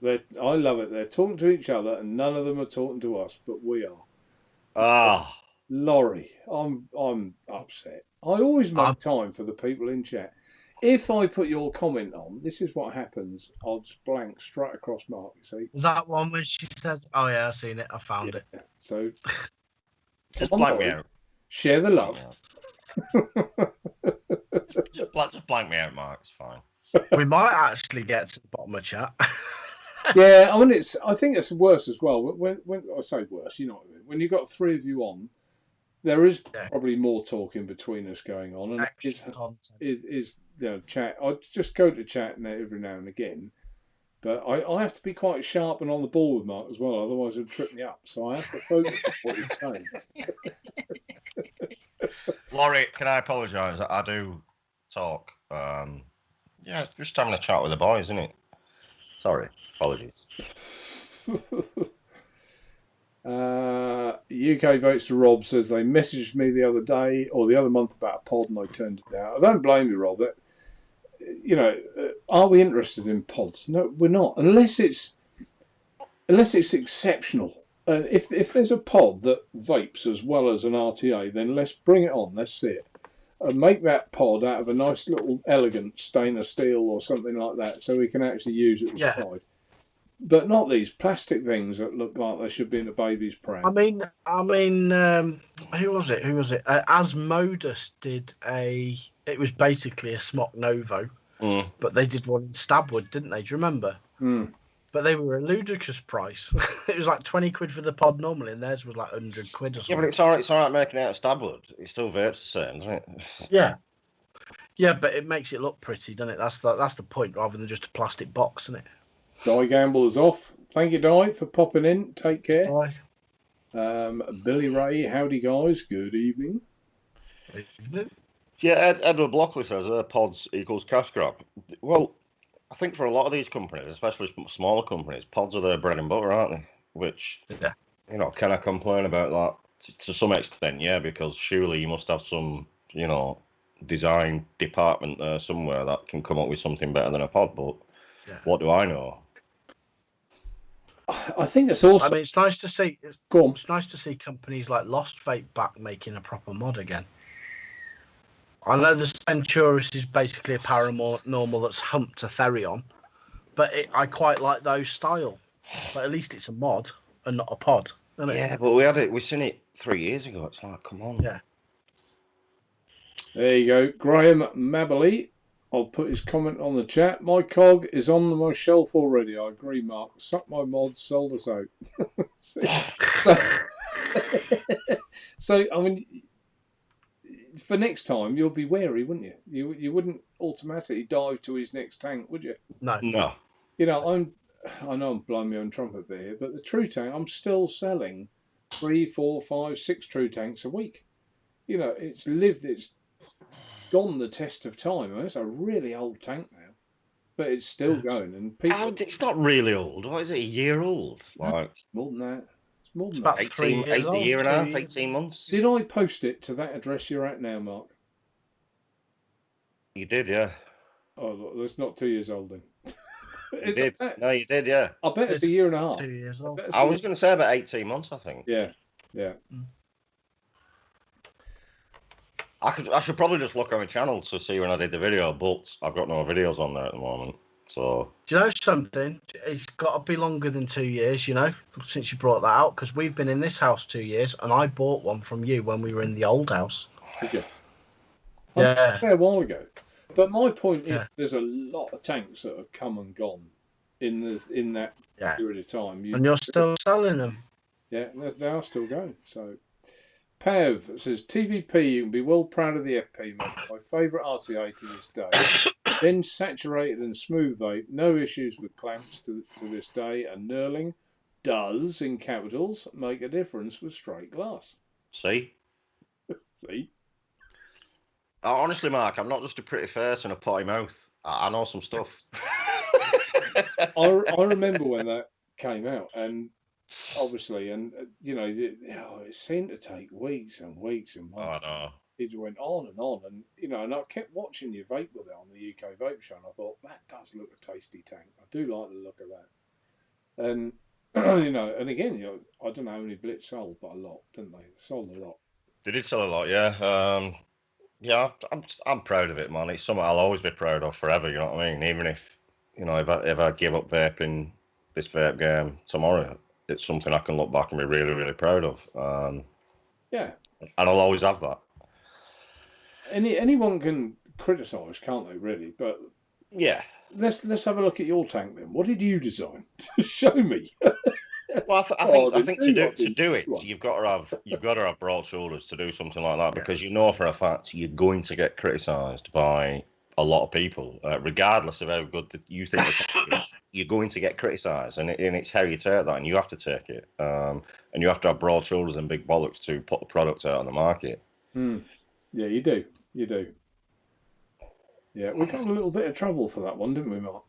I love it. They're talking to each other and none of them are talking to us, but we are. Ah. Laurie, I'm upset. I always make time for the people in chat. If I put your comment on, this is what happens. I'll just blank straight across Mark, you see. Was that one when she says, "Oh yeah, I've seen it, I found it." So just blank me out. Share the love. just blank me out, Mark. It's fine. We might actually get to the bottom of chat. Yeah, I mean, I think it's worse as well. When I say worse, you know what I mean. When you've got 3 of you on, there is probably more talking between us going on, and is chat. I just go to chat every now and again, but I have to be quite sharp and on the ball with Mark as well. Otherwise, it'll trip me up. So I have to focus on what he's saying. Laurie, can I apologise? I do talk. Yeah, just having a chat with the boys, isn't it? Sorry, apologies. UK Votes to Rob says they messaged me the other day or the other month about a pod and I turned it down. I don't blame you, Rob. Are we interested in pods? No, we're not. Unless it's exceptional. If there's a pod that vapes as well as an RTA, then let's bring it on. Let's see it. Make that pod out of a nice little elegant stainless steel or something like that, so we can actually use it. Yeah. But not these plastic things that look like they should be in a baby's pram. I mean, who was it? Asmodus did it was basically a Smock Novo, but they did one in Stabwood, didn't they? Do you remember? But they were a ludicrous price. It was like 20 quid for the pod normally, and theirs was like 100 quid or something. Yeah, but it's all right making it out of Stabwood. It still vapes the same, doesn't it? Yeah. Yeah, but it makes it look pretty, doesn't it? That's the point, rather than just a plastic box, isn't it? Di Gamble is off. Thank you, Di, for popping in. Take care. Bye. Billy Ray, howdy guys. Good evening. Yeah, Edward Blockley says pods equals cash grab. Well, I think for a lot of these companies, especially smaller companies, pods are their bread and butter, aren't they? Which, can I complain about that? To some extent, yeah, because surely you must have some, design department there somewhere that can come up with something better than a pod. But what do I know? I think it's also. I mean, it's nice to see. Go on. It's nice to see companies like Lost Vape back making a proper mod again. I know the Centuris is basically a paranormal that's humped a Therion, but I quite like those style. But at least it's a mod and not a pod, isn't it? Yeah, but we seen it 3 years ago. It's like, come on. Yeah. There you go. Graham Mabley. I'll put his comment on the chat. My cog is on my shelf already. I agree, Mark. Suck my mods, sold us out. So, I mean, for next time, you'll be wary, wouldn't you? You wouldn't automatically dive to his next tank, would you? No. You know, I know I'm blowing my own trumpet bit here, but the True Tank, I'm still selling 3, 4, 5, 6 True Tanks a week. You know, it's gone the test of time. It's a really old tank now, but it's still going. And people, it's not really old. What is it? A year old? Like more than that. It's more than about that. 3 years old. A year and a half, 18 months. Did I post it to that address you're at now, Mark? You did, yeah. Oh, look, that's not 2 years old then. You did. No, you did, yeah. I bet it's a year and a half. 2 years old. I was going to say about 18 months, I think. Yeah. I should probably just look on my channel to see when I did the video, but I've got no videos on there at the moment. So Do you know something? It's got to be longer than 2 years, you know, since you brought that out, because we've been in this house 2 years, and I bought one from you when we were in the old house. Did you? Yeah. A while ago. But my point is, there's a lot of tanks that have come and gone in that period of time. And you're still selling them. Yeah, they are still going. So, Pav says, TVP, you can be well proud of the FP, mate. My favourite RTA to this day. Then saturated and smooth vape. No issues with clamps to this day. And knurling does, in capitals, make a difference with straight glass. See? See? Honestly, Mark, I'm not just a pretty face and a potty mouth. I know some stuff. I remember when that came out, and obviously, and you know, it seemed to take weeks and weeks and months. I know. It went on, and you know, and I kept watching you vape with it on the UK Vape Show, and I thought that does look a tasty tank. I do like the look of that, and you know, and again, you know, I don't know how many Blitz sold, but a lot, didn't they? They sold a lot. They did sell a lot, yeah. Yeah, I'm proud of it, man. It's something I'll always be proud of forever. You know what I mean? Even if, you know, if I give up vaping this vape game tomorrow, it's something I can look back and be really, really proud of. Yeah. And I'll always have that. Anyone can criticise, can't they? Really, but yeah. Let's have a look at your tank then. What did you design? Show me. Well, I think to do it, you've got to have broad shoulders to do something like that, because you know for a fact you're going to get criticised by a lot of people, regardless of how good you think you're going to get criticised, and it's how you take that, and you have to take it, and you have to have broad shoulders and big bollocks to put the product out on the market. Yeah, you do. Yeah, we got a little bit of trouble for that one, didn't we, Mark?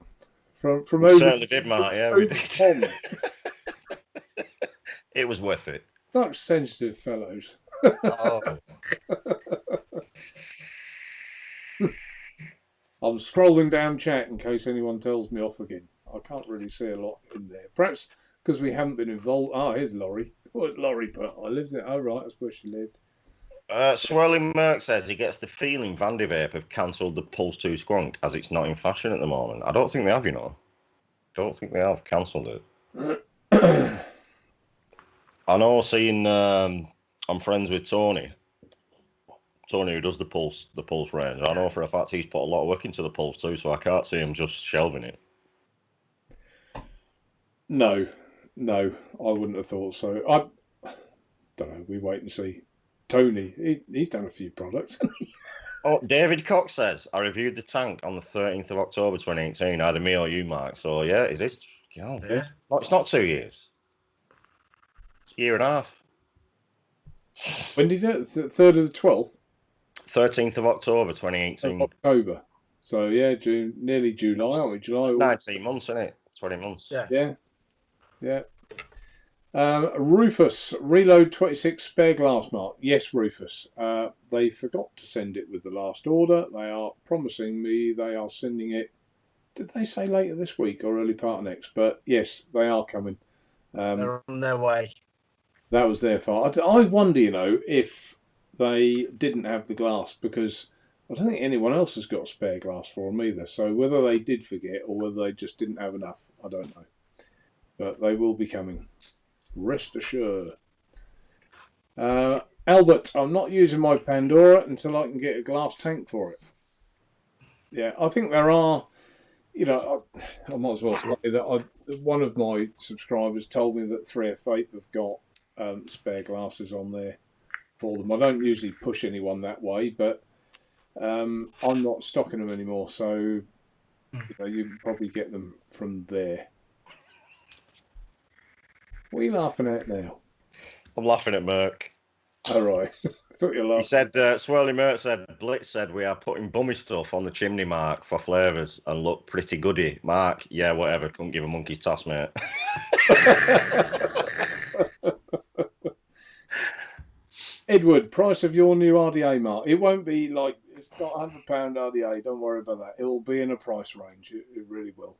From certainly did, Mark. Yeah, we did. It was worth it. Such sensitive fellows. Oh. I'm scrolling down chat in case anyone tells me off again. I can't really see a lot in there. Perhaps because we haven't been involved. Oh, here's Laurie. What did Laurie put? I lived there. Oh, right, that's where she lived. Swirling Merc says he gets the feeling Vandivape have cancelled the Pulse 2 Squonk as it's not in fashion at the moment. I don't think they have, you know. Don't think they have cancelled it. I know, seeing I'm friends with Tony who does the Pulse range. I know for a fact he's put a lot of work into the Pulse too, so I can't see him just shelving it. No, I wouldn't have thought so. I don't know. We wait and see. Tony, he's done a few products, hasn't he? Oh, David Cox says, I reviewed the tank on the 13th of October 2018, either me or you, Mark. So, yeah, it is. Yeah. No, it's not 2 years. It's a year and a half. When did you do it? 3rd of the 12th? 13th of October 2018. October. So, yeah, June, nearly July, aren't we? July. 19 months, isn't it? 20 months. Yeah. Rufus, Reload 26 spare glass mark. Yes, Rufus. They forgot to send it with the last order. They are promising me they are sending it. Did they say later this week or early part of next? But yes, they are coming. They're on their way. That was their fault. I wonder, if they didn't have the glass, because I don't think anyone else has got spare glass for them either. So whether they did forget or whether they just didn't have enough, I don't know. But they will be coming. Rest assured. Albert, I'm not using my Pandora until I can get a glass tank for it. Yeah, I think there are, I might as well say that one of my subscribers told me that 3F Vape have got spare glasses on there for them. I don't usually push anyone that way, but I'm not stocking them anymore, so you can probably get them from there. What are you laughing at now? I'm laughing at Merc. All right. I thought you were laughing. He said, Swirly Merc said, Blitz said we are putting bummy stuff on the chimney, Mark, for flavours and look pretty goody. Mark, yeah, whatever. Couldn't give a monkey's toss, mate. Edward, price of your new RDA, Mark. It won't be like, it's not £100 RDA. Don't worry about that. It'll be in a price range. It really will.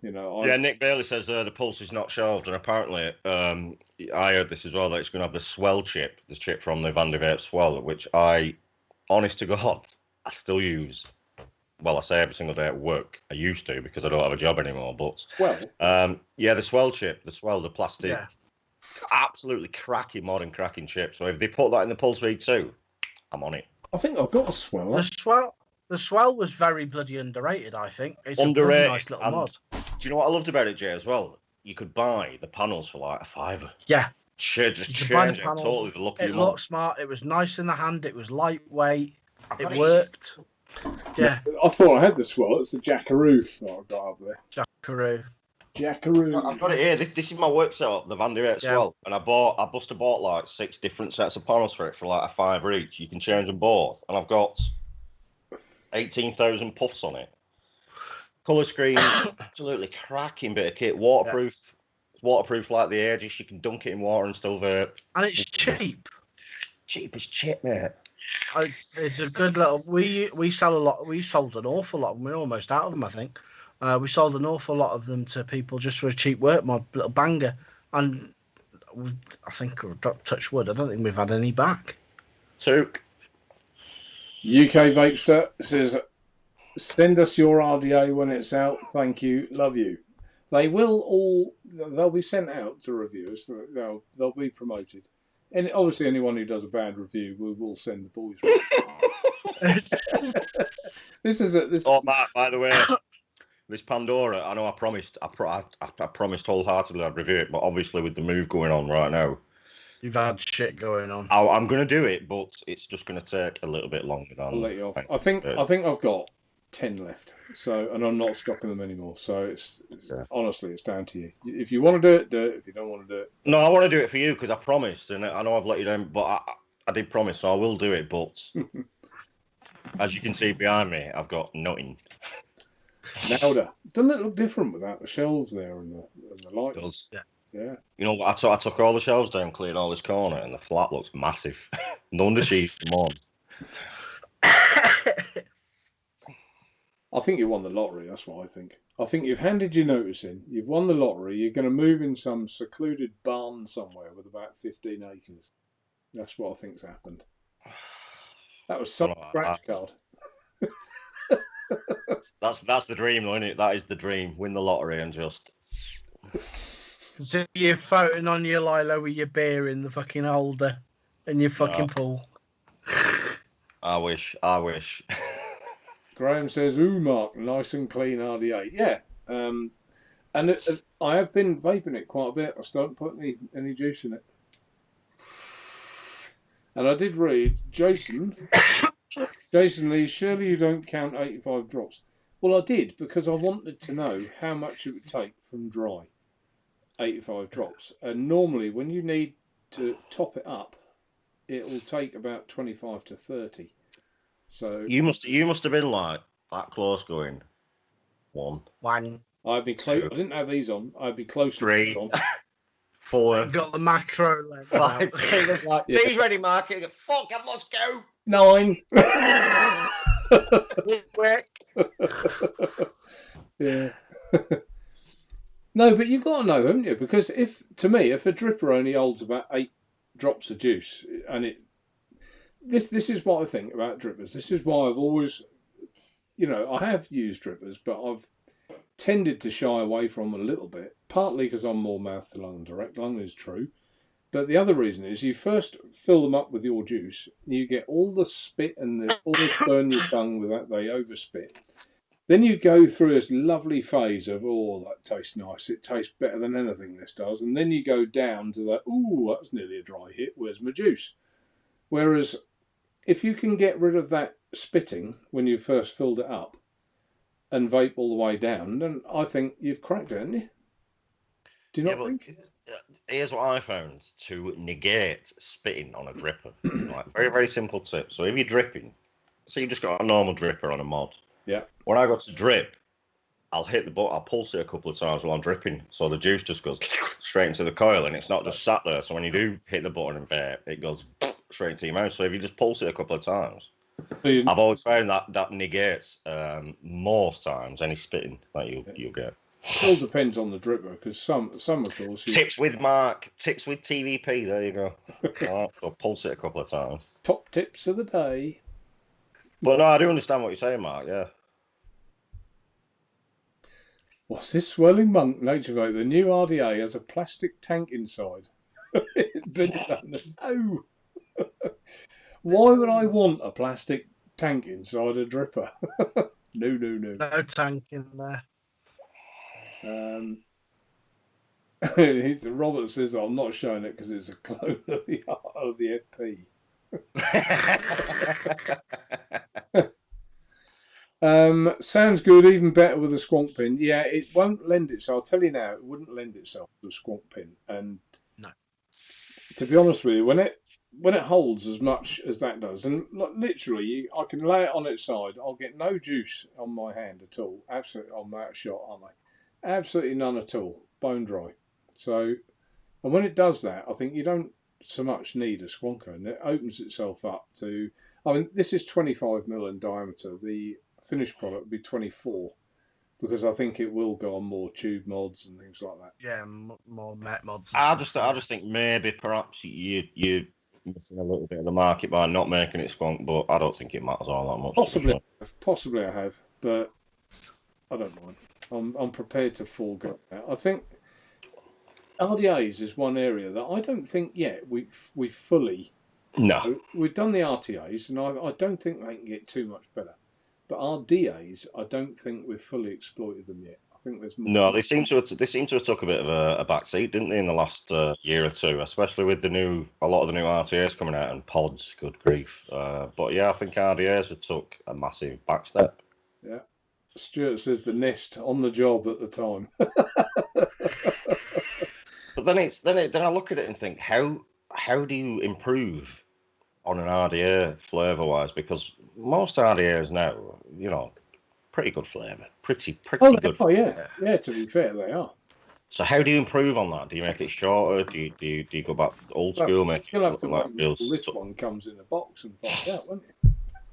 Yeah, Nick Bailey says the Pulse is not shelved, and apparently I heard this as well, that it's going to have the Swell chip, the chip from the Vandervape Swell, which I, honest to God, I still use. Well, I say every single day at work. I used to because I don't have a job anymore. But yeah, the Swell chip, the plastic, absolutely cracking, modern cracking chip. So if they put that in the Pulse V2, I'm on it. I think I've got a Swell. The Swell was very bloody underrated, I think. It's underrated, a nice little mod. Do you know what I loved about it, Jay, as well? You could buy the panels for like £5. Yeah. Just change it totally the look of your mod. It looked smart. It was nice in the hand. It was lightweight. It worked. Yeah. I thought I had the Swell. It's the Jackaroo that I got up there. Jackaroo. I've got it here. This is my work setup, the Vandervape Swell. And I must have bought like 6 different sets of panels for it for like £5 each. You can change them both. And I've got 18,000 puffs on it. Colour screen, absolutely cracking bit of kit. Waterproof, waterproof like the Aegis. You can dunk it in water and still vape. And it's cheap. Cheap as shit, mate. It's a good little. We sell a lot. We sold an awful lot. We're almost out of them, I think. We sold an awful lot of them to people just for a cheap work mod, little banger. And I think, touch wood, I don't think we've had any back. Took. UK Vapester says, send us your RDA when it's out. Thank you. Love you. They'll be sent out to reviewers. They'll be promoted. And obviously anyone who does a bad review, we will send the boys. Matt, by the way, this Pandora, I know I promised wholeheartedly I'd review it, but obviously with the move going on right now, you've had shit going on. I'm going to do it, but it's just going to take a little bit longer than. I'll let you off. I think I've got 10 left, and I'm not stocking them anymore. So honestly, it's down to you. If you want to do it. If you don't want to do it, no, I want to do it for you because I promised, and I know I've let you down, but I did promise, so I will do it. But as you can see behind me, I've got nothing. Now, doesn't it look different without the shelves there and the light? It does. Yeah. You know what? I took all the shelves down, cleared all this corner, and the flat looks massive. No wonder she's on. I think you won the lottery. That's what I think. I think you've handed your notice in. You've won the lottery. You're going to move in some secluded barn somewhere with about 15 acres. That's what I think's happened. That was some scratch card. That's the dream, though, isn't it? That is the dream. Win the lottery and just. So you're floating on your lilo with your beer in the fucking holder in your fucking pool. I wish. Graham says, "Ooh, Mark, nice and clean RDA." Yeah, and I have been vaping it quite a bit. I still haven't put any juice in it. And I did read, Jason Lee, surely you don't count 85 drops. Well, I did because I wanted to know how much it would take from dry. 85 drops, and normally when you need to top it up, it will take about 25 to 30. So you must have been like that close going. One. I'd be close. I didn't have these on. I'd be close. 3. On. 4. Got the macro lens 5 out. fingers like, Yeah. tea's ready, Mark. You go, fuck, I've lost go. 9. Quick. Yeah. No, but you've got to know, haven't you? Because if a dripper only holds about 8 drops of juice, and this is what I think about drippers. This is why I've always, I have used drippers, but I've tended to shy away from them a little bit. Partly because I'm more mouth to lung, direct lung is true. But the other reason is you first fill them up with your juice, you get all the spit and they almost burn your tongue with that, they overspit. Then you go through this lovely phase of, oh, that tastes nice. It tastes better than anything this does. And then you go down to that, ooh, that's nearly a dry hit. Where's my juice? Whereas if you can get rid of that spitting when you first filled it up and vape all the way down, then I think you've cracked it, haven't you? Do you not think? Here's what I found to negate spitting on a dripper. Like, very, very simple tip. So if you're dripping, so you've just got a normal dripper on a mod. Yeah. When I go to drip, I'll hit the button, I'll pulse it a couple of times while I'm dripping. So the juice just goes straight into the coil and it's not just sat there. So when you do hit the button and vape, it goes straight into your mouth. So if you just pulse it a couple of times, I've always found that negates most times any spitting that you'll get. It all depends on the dripper because some of course. Tips with Mark, tips with TVP, there you go. All right, so pulse it a couple of times. Top tips of the day. But no, I do understand what you're saying, Mark, yeah. What's this swirling monk, Naturevape? The new RDA has a plastic tank inside. No. Why would I want a plastic tank inside a dripper? No. No tank in there. Robert says, I'm not showing it because it's a clone of the FP. Sounds good, even better with a squonk pin. Yeah, it won't lend itself. I'll tell you now, it wouldn't lend itself to a squonk pin. And no, to be honest with you, when it holds as much as that does, and literally, I can lay it on its side. I'll get no juice on my hand at all. Absolutely, I'm out of shot, aren't I? Absolutely none at all. Bone dry. So, and when it does that, I think you don't so much need a squonker, and it opens itself up to. I mean, this is 25mm in diameter. The finished product would be 24, because I think it will go on more tube mods and things like that. Yeah, more net mods. I just think maybe perhaps you're missing a little bit of the market by not making it squonk, but I don't think it matters all that much. Possibly I have, but I don't mind. I'm prepared to forego that. I think RDAs is one area that I don't think yet we fully. No. We've done the RTAs, and I don't think they can get too much better. But RDAs, I don't think we've fully exploited them yet. I think there's more. No, they seem to have took a bit of a back seat, didn't they, in the last year or two, especially with a lot of the new RTAs coming out and pods. Good grief! But yeah, I think RDAs have took a massive back step. Yeah, Stuart says the Nest on the job at the time. But then I look at it and think, how do you improve on an RDA flavour wise? Because most RDAs now, pretty good flavour, pretty good. Oh yeah. To be fair, they are. So how do you improve on that? Do you make it shorter? Do you go back old school? You'll have to wait until this one comes in a box and find out, won't you?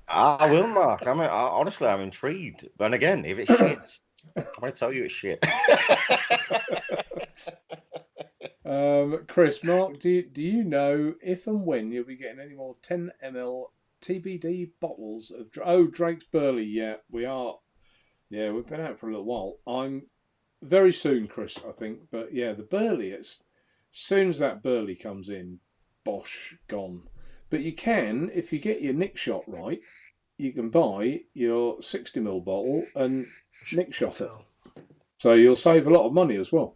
I will, Mark. Honestly, I'm intrigued. And again, if it's shit, I'm going to tell you it's shit. Chris, Mark, do you know if and when you'll be getting any more 10ml TBD bottles of Drake's Burley? Yeah, we are. Yeah, we've been out for a little while. I'm very soon, Chris, I think. But yeah, the Burley, as soon as that Burley comes in, bosh, gone. But you can, if you get your nick shot right, you can buy your 60ml bottle and nick shot it. So you'll save a lot of money as well.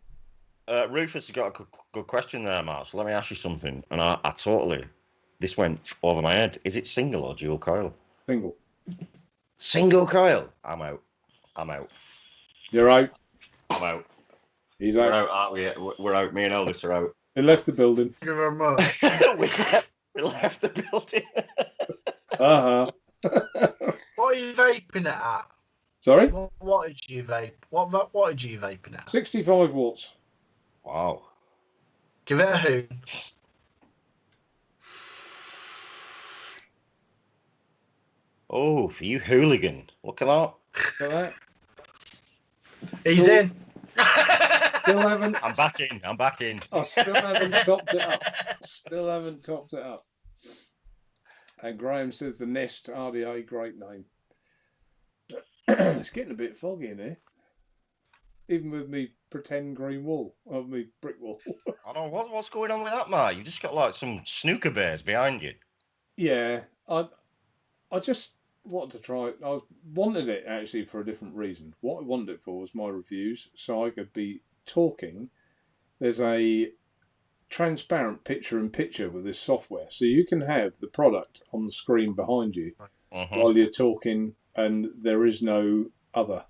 Rufus has got a good question there, Mark. So let me ask you something. And I totally, this went over my head. Is it single or dual coil? Single. Single coil? I'm out. You're out. I'm out. He's out. We're out, aren't we? We're out. Me and Elvis are out. They left the building. Thank you very much. we left the building. Uh-huh. What are you vaping it at? Sorry? What wattage you vape? What wattage are you vaping at? 65 watts. Wow. Give it a hoon. Oh, for you hooligan. Look at that. For that. He's Cool. in. Still haven't. I'm back in. I'm back in. I still haven't topped it up. Still haven't topped it up. And Graham says the Nest RDA, great name. It's getting a bit foggy in here. Even with me pretend green wall, of me brick wall. I don't know what's going on with that, mate. You just got like some snooker bears behind you. Yeah, I just wanted to try it. Wanted it actually for a different reason. What I wanted it for was my reviews, so I could be talking. There's a transparent picture-in-picture with this software, so you can have the product on the screen behind you while you're talking, and there is no other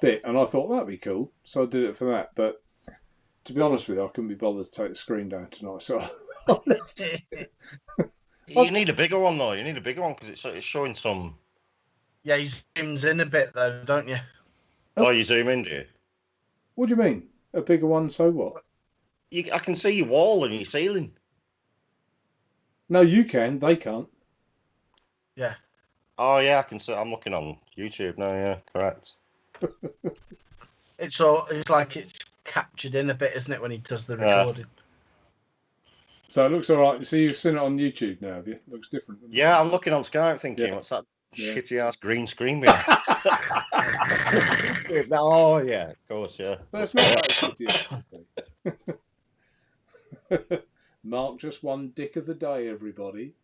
bit. And I thought that'd be cool, so I did it for that. But to be honest with you, I couldn't be bothered to take the screen down tonight, so I left it. You need a bigger one though. You need a bigger one because it's showing some. Yeah, he zooms in a bit though, don't you? Oh, you zoom in, do you? What do you mean? A bigger one? So what? I can see your wall and your ceiling. No, you can. They can't. Yeah. Oh yeah, I can see. I'm looking on YouTube now. Yeah, correct. It's like it's captured in a bit, isn't it, when he does the recording? So it looks all right. So you've seen it on YouTube now, have you? It looks different. Yeah, I'm looking on Skype thinking, what's that shitty ass green screen behind? Oh yeah, of course, yeah. So it's not that shitty. Mark just won Dick of the Day, everybody.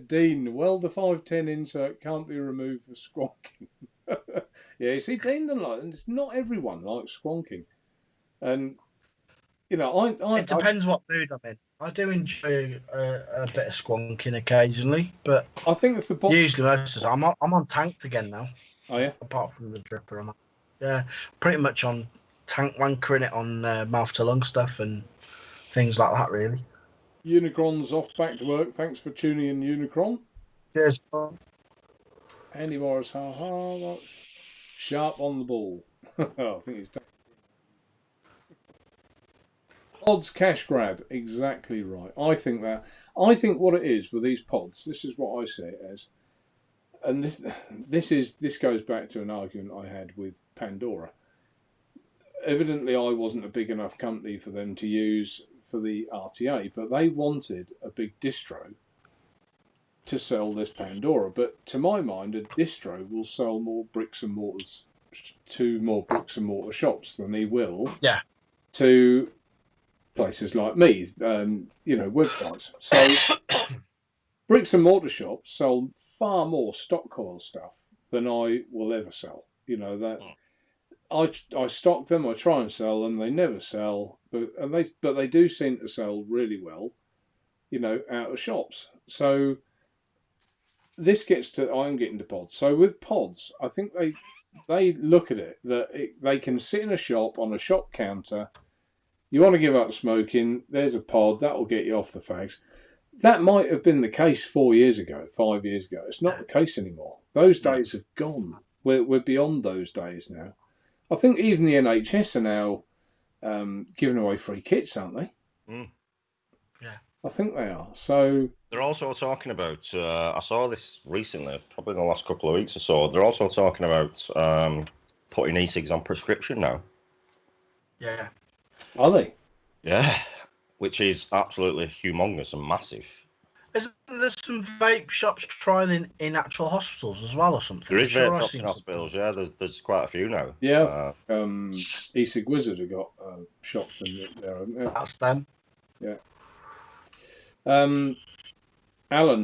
Dean, well, the 510 insert can't be removed for squonking. Yeah, you see, Dean doesn't like it, and it's not everyone likes squonking. And, you know, it depends what mood I'm in. I do enjoy a bit of squonking occasionally, but I think if the usually most of the time, I'm on tanked again now. Oh, yeah? Apart from the dripper, I'm pretty much on tank wankering it on mouth to lung stuff and things like that, really. Unicron's off back to work. Thanks for tuning in, Unicron. Cheers. Andy Morris, sharp on the ball. I think he's done. Pods cash grab, exactly right. I think what it is with these pods, this is what I see it as, and this goes back to an argument I had with Pandora. Evidently, I wasn't a big enough company for them to use for the RTA, but they wanted a big distro to sell this Pandora. But to my mind, a distro will sell more bricks and mortars to more bricks and mortar shops than he will to places like me, websites. So bricks and mortar shops sell far more stock coil stuff than I will ever sell. You know that. I stock them, I try and sell them, they never sell, but they do seem to sell really well, you know, out of shops. So this gets to, I'm getting to pods. So with pods, I think they look at it that they can sit in a shop on a shop counter. You want to give up smoking, there's a pod, that will get you off the fags. That might have been the case 4 years ago, 5 years ago. It's not the case anymore. Those days have gone. We're beyond those days now. I think even the NHS are now giving away free kits, aren't they? Mm. Yeah. I think they are. So they're also talking about, I saw this recently, probably in the last couple of weeks or so, they're also talking about putting e-cigs on prescription now. Yeah. Are they? Yeah, which is absolutely humongous and massive. Isn't there some vape shops trialing in actual hospitals as well or something? There is vape shops in hospitals, yeah. There's quite a few now. Yeah, e-cig Wizard have got shops in there, haven't they? That's them. Yeah. Alan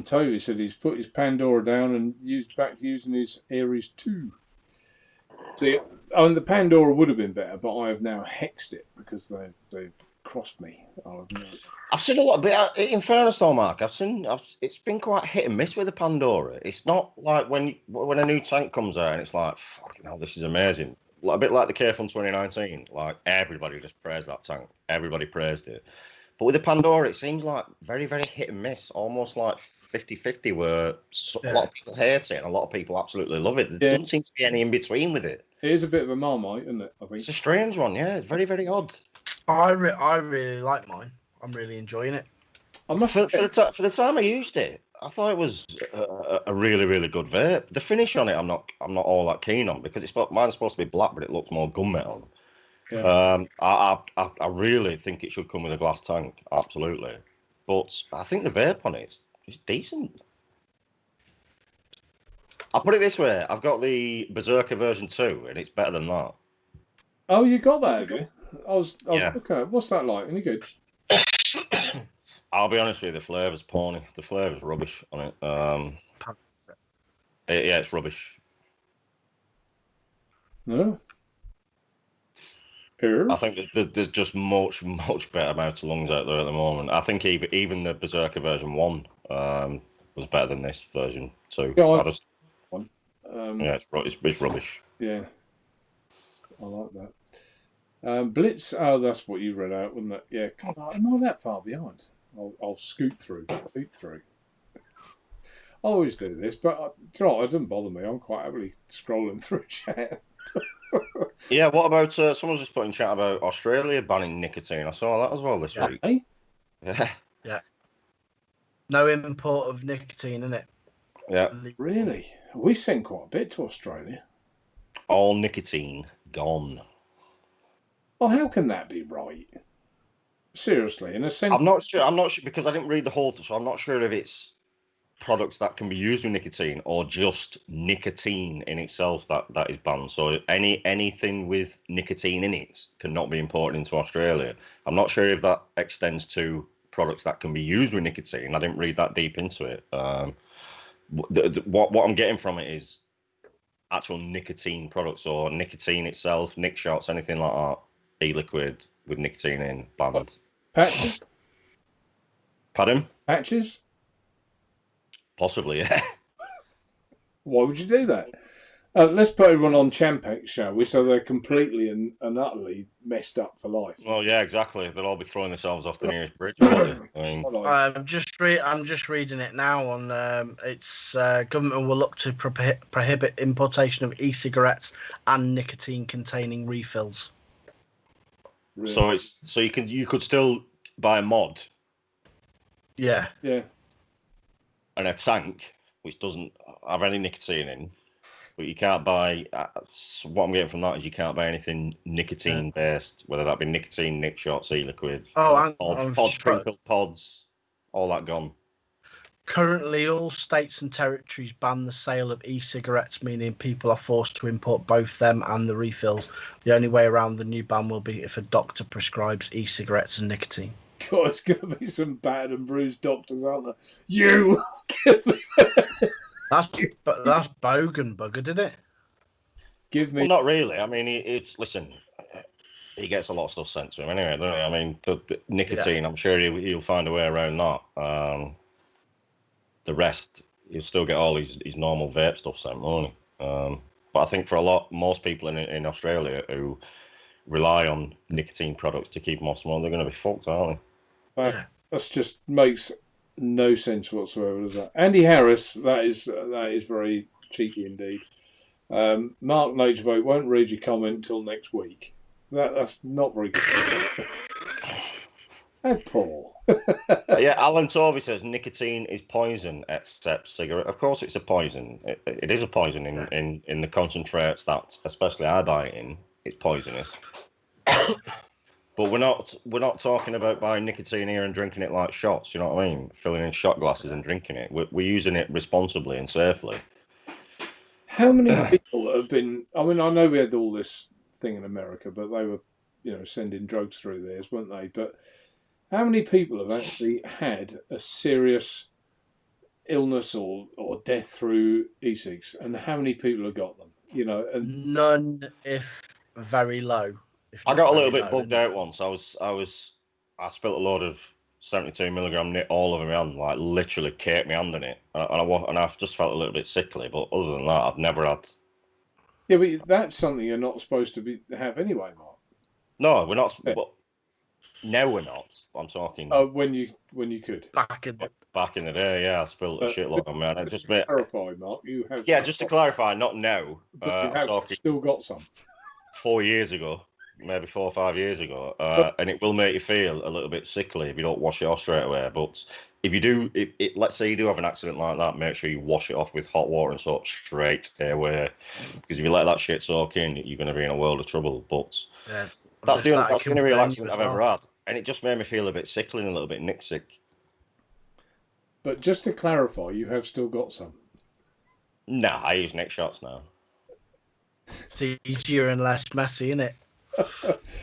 Tovey said he's put his Pandora down and back to using his Aries 2. See, I mean, the Pandora would have been better, but I have now hexed it because they've crossed me. I've seen a lot of it. In fairness, though, Mark, it's been quite hit and miss with the Pandora. It's not like when a new tank comes out and it's like, fucking hell, this is amazing. A bit like the K from 2019. Like everybody just praised that tank. Everybody praised it. But with the Pandora, it seems like very, very hit and miss. Almost like 50-50 where a lot of people hate it and a lot of people absolutely love it. There doesn't seem to be any in between with it. It is a bit of a Marmite, isn't it? I think it's a strange one. Yeah, it's very, very odd. I really like mine. I'm really enjoying it. For the time I used it, I thought it was a really, really good vape. The finish on it, I'm not all that keen on because mine's supposed to be black, but it looks more gunmetal. Yeah. I really think it should come with a glass tank, absolutely. But I think the vape on it is decent. I'll put it this way: I've got the Berserker version 2, and it's better than that. Oh, you got that, have you? Yeah. Okay. What's that like? Any good? I'll be honest with you, the flavour's pony. The flavour's rubbish on it. Yeah, it's rubbish. No. I think there's just much better amount of lungs out there at the moment. I think even the Berserker version 1 was better than this version 2. Yeah, it's rubbish. Yeah, I like that. Blitz. Oh, that's what you read out, wasn't it? Yeah. God, am I that far behind? I'll scoot through. I always do this, but you know what? It doesn't bother me. I'm quite happily scrolling through chat. Yeah, what about someone's just put in chat about Australia banning nicotine? I saw that as well this week. Eh? Yeah. No import of nicotine in it. Yeah. Really? We send quite a bit to Australia. All nicotine gone. Well, how can that be right? Seriously, in a sense. I'm not sure because I didn't read the whole thing, so I'm not sure if it's products that can be used with nicotine or just nicotine in itself that is banned. So anything with nicotine in it cannot be imported into Australia. I'm not sure if that extends to products that can be used with nicotine. I didn't read that deep into it. What I'm getting from it is actual nicotine products or nicotine itself, nic shots, anything like that, e-liquid with nicotine in, banned. Patches? Pardon? Patches? Possibly, yeah. Why would you do that? Let's put everyone on Champex, shall we? So they're completely and utterly messed up for life. Well, yeah, exactly. They'll all be throwing themselves off the nearest bridge. I mean, I'm just reading it now. On it's government will look to prohibit importation of e-cigarettes and nicotine-containing refills. Really? So you could still buy a mod. Yeah. Yeah. And a tank which doesn't have any nicotine in, but you can't buy. What I'm getting from that is you can't buy anything nicotine based, whether that be nicotine, nic shots, e-liquid, pods, pre-filled pods, all that gone. Currently, all states and territories ban the sale of e-cigarettes, meaning people are forced to import both them and the refills. The only way around the new ban will be if a doctor prescribes e-cigarettes and nicotine. God, it's going to be some bad and bruised doctors, aren't there? You! That's bogan bugger, did it? Give me... Well, not really. I mean, listen, he gets a lot of stuff sent to him anyway, doesn't he? I mean, the nicotine, I'm sure he'll find a way around that. The rest, he'll still get all his normal vape stuff sent, won't he? But I think for most people in Australia who rely on nicotine products to keep them off smoke, they're going to be fucked, aren't they? That just makes no sense whatsoever, does that? Andy Harris, that is very cheeky indeed. Mark Naturevape won't read your comment until next week. That's not very good. How poor. Yeah, Alan Tovey says nicotine is poison except cigarette. Of course, it's a poison. It is a poison in the concentrates that, especially I buy it in. It's poisonous. But we're not talking about buying nicotine here and drinking it like shots. You know what I mean? Filling in shot glasses and drinking it. We're using it responsibly and safely. How many people have been? I mean, I know we had all this thing in America, but they were, sending drugs through theirs, weren't they? But how many people have actually had a serious illness or death through e-cigs, and how many people have got them? And none, if very low. I got a little bit bugged out once. I spilt a load of 72 milligram nit all over my hand, like literally caked my hand in it, and I've just felt a little bit sickly. But other than that, I've never had. Yeah, but that's something you're not supposed to have anyway, Mark. No, we're not. Yeah. But now we're not. I'm talking. Oh, when you could. Back in back in the day. Yeah, I spilled a shitload on me. And I just clarify, Mark, you have. Yeah, just to clarify, not now. But you I'm have talking still got some. 4 years ago, maybe 4 or 5 years ago, and it will make you feel a little bit sickly if you don't wash it off straight away. But if you do, let's say you do have an accident like that, make sure you wash it off with hot water and soap straight away. Because if you let that shit soak in, you're going to be in a world of trouble. But Yeah, that's the only real accident I've ever had, and it just made me feel a bit sickly and a little bit nick sick. But just to clarify, you have still got some. Nah, I use neck shots now. It's easier and less messy, isn't it?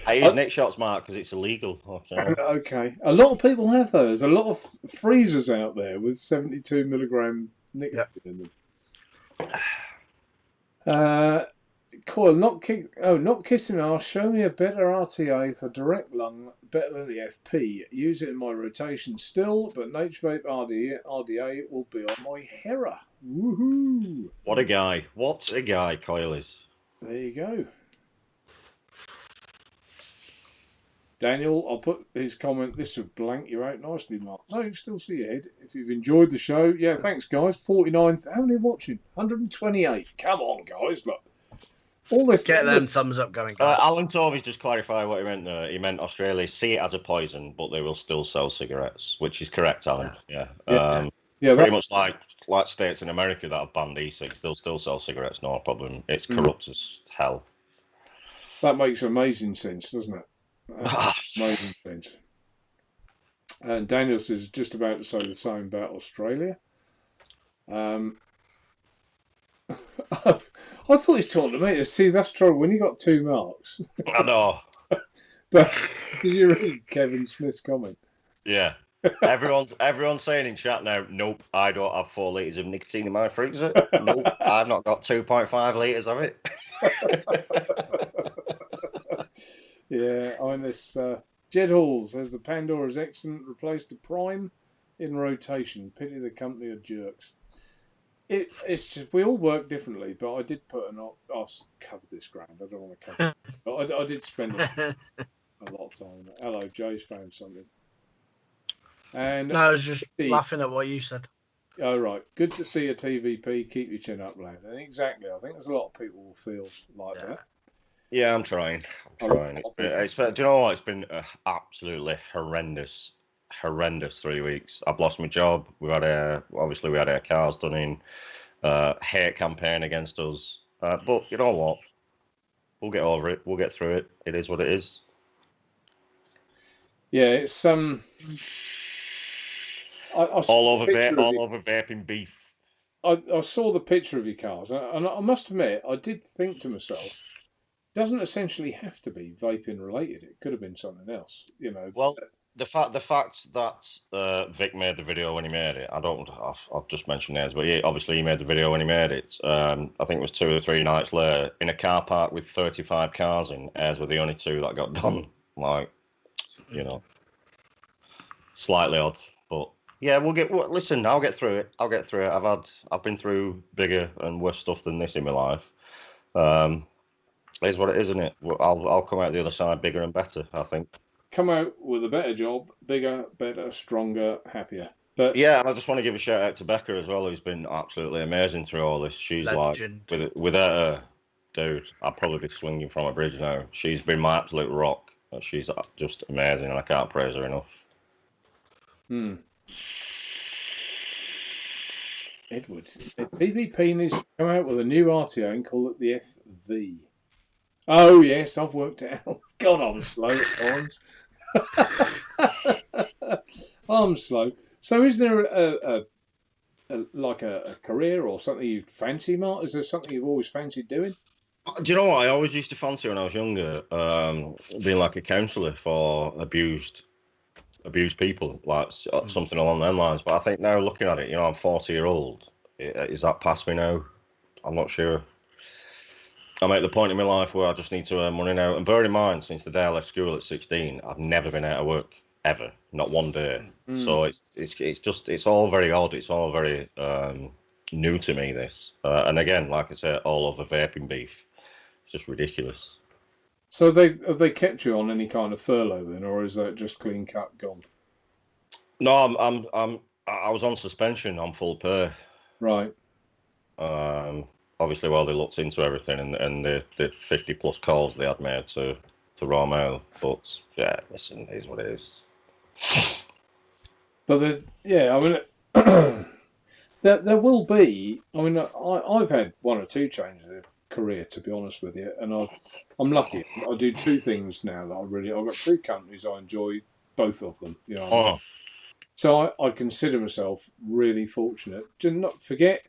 I use neck shots, Mark, because it's illegal. Okay. Okay. A lot of people have those. A lot of freezers out there with 72 milligram nicotine in them. Coil, not kissing ass. Show me a better RTA for direct lung, better than the FP. Use it in my rotation still, but Naturevape RDA will be on my Hera. Woohoo! What a guy! What a guy Coil is. There you go. Daniel, I'll put his comment. This will blank you out nicely, Mark. No, you can still see your head. If you've enjoyed the show, yeah, thanks, guys. 49. How many are watching? 128. Come on, guys. Look. All this. Get them thumbs up going, guys. Alan Tovey's just clarified what he meant there. He meant Australia see it as a poison, but they will still sell cigarettes, which is correct, Alan. Yeah. Pretty much like states in America that have banned e-cigs, they'll still sell cigarettes, no problem. It's corrupt as hell. That makes amazing sense, doesn't it? Amazing sense. And Daniels is just about to say the same about Australia. I thought he was talking to me. See, that's trouble. When you got 2 marks. I know. But did you read Kevin Smith's comment? Yeah. Everyone's saying in chat now, nope, I don't have 4 litres of nicotine in my freezer. Nope, I've not got 2.5 litres of it. Yeah, on this Jed Hall says the Pandora is excellent, replaced the Prime in rotation. Pity the company of jerks. It's just we all work differently, but I did put I've covered this ground. I don't want to cover it. But I did spend a lot of time on it. Hello, Jay's found something. And no, I was just laughing at what you said. Oh, right. Good to see a TVP. Keep your chin up, lad. And exactly. I think there's a lot of people will feel like that. Yeah, I'm trying. Do you know what? It's been absolutely horrendous 3 weeks. I've lost my job. We had our cars done in. Hate campaign against us. But you know what? We'll get over it. We'll get through it. It is what it is. Yeah, it's all over vaping beef. I saw the picture of your cars, and I must admit, I did think to myself, it doesn't essentially have to be vaping related. It could have been something else, you know. Well, the fact that Vic made the video when he made it, I'll just mention names, but he made the video when he made it. I think it was 2 or 3 nights later in a car park with 35 cars in. Ours were the only 2 that got done. Like, you know, slightly odd, but. Yeah, listen, I'll get through it. I've been through bigger and worse stuff than this in my life. It is what it is, isn't it? I'll come out the other side bigger and better, I think. Come out with a better job, bigger, better, stronger, happier. But yeah, and I just want to give a shout out to Becca as well, who's been absolutely amazing through all this. She's legend. Like, without her, dude, I'd probably be swinging from a bridge now. She's been my absolute rock. She's just amazing, and I can't praise her enough. Edward, PvP needs to come out with a new RTO and call it the FV. Oh yes, I've worked it out. God, I'm slow at times. I'm slow. So, is there a career or something you fancy, Mark? Is there something you've always fancied doing? Do you know what I always used to fancy when I was younger? Being like a counsellor for abused people, like something along those lines. But I think now, looking at it, I'm 40-year-old. Is that past me now? I'm not sure. I'm at the point in my life where I just need to earn money now. And bear in mind, since the day I left school at 16, I've never been out of work ever, not one day. So it's all very odd. It's all very new to me. This and again, like I said, all over vaping beef. It's just ridiculous. So have they kept you on any kind of furlough then, or is that just clean cut gone? No, I'm I was on suspension on full pay. Right. Obviously, while they looked into everything and the 50+ calls they had made to Raw Mail. But yeah, listen, it is what it is. But I mean, there will be. I mean, I've had one or two changes of career, to be honest with you, and I'm lucky. I do two things now that I've got two companies I enjoy both of them. You know what I mean? Oh, So I consider myself really fortunate. Do not forget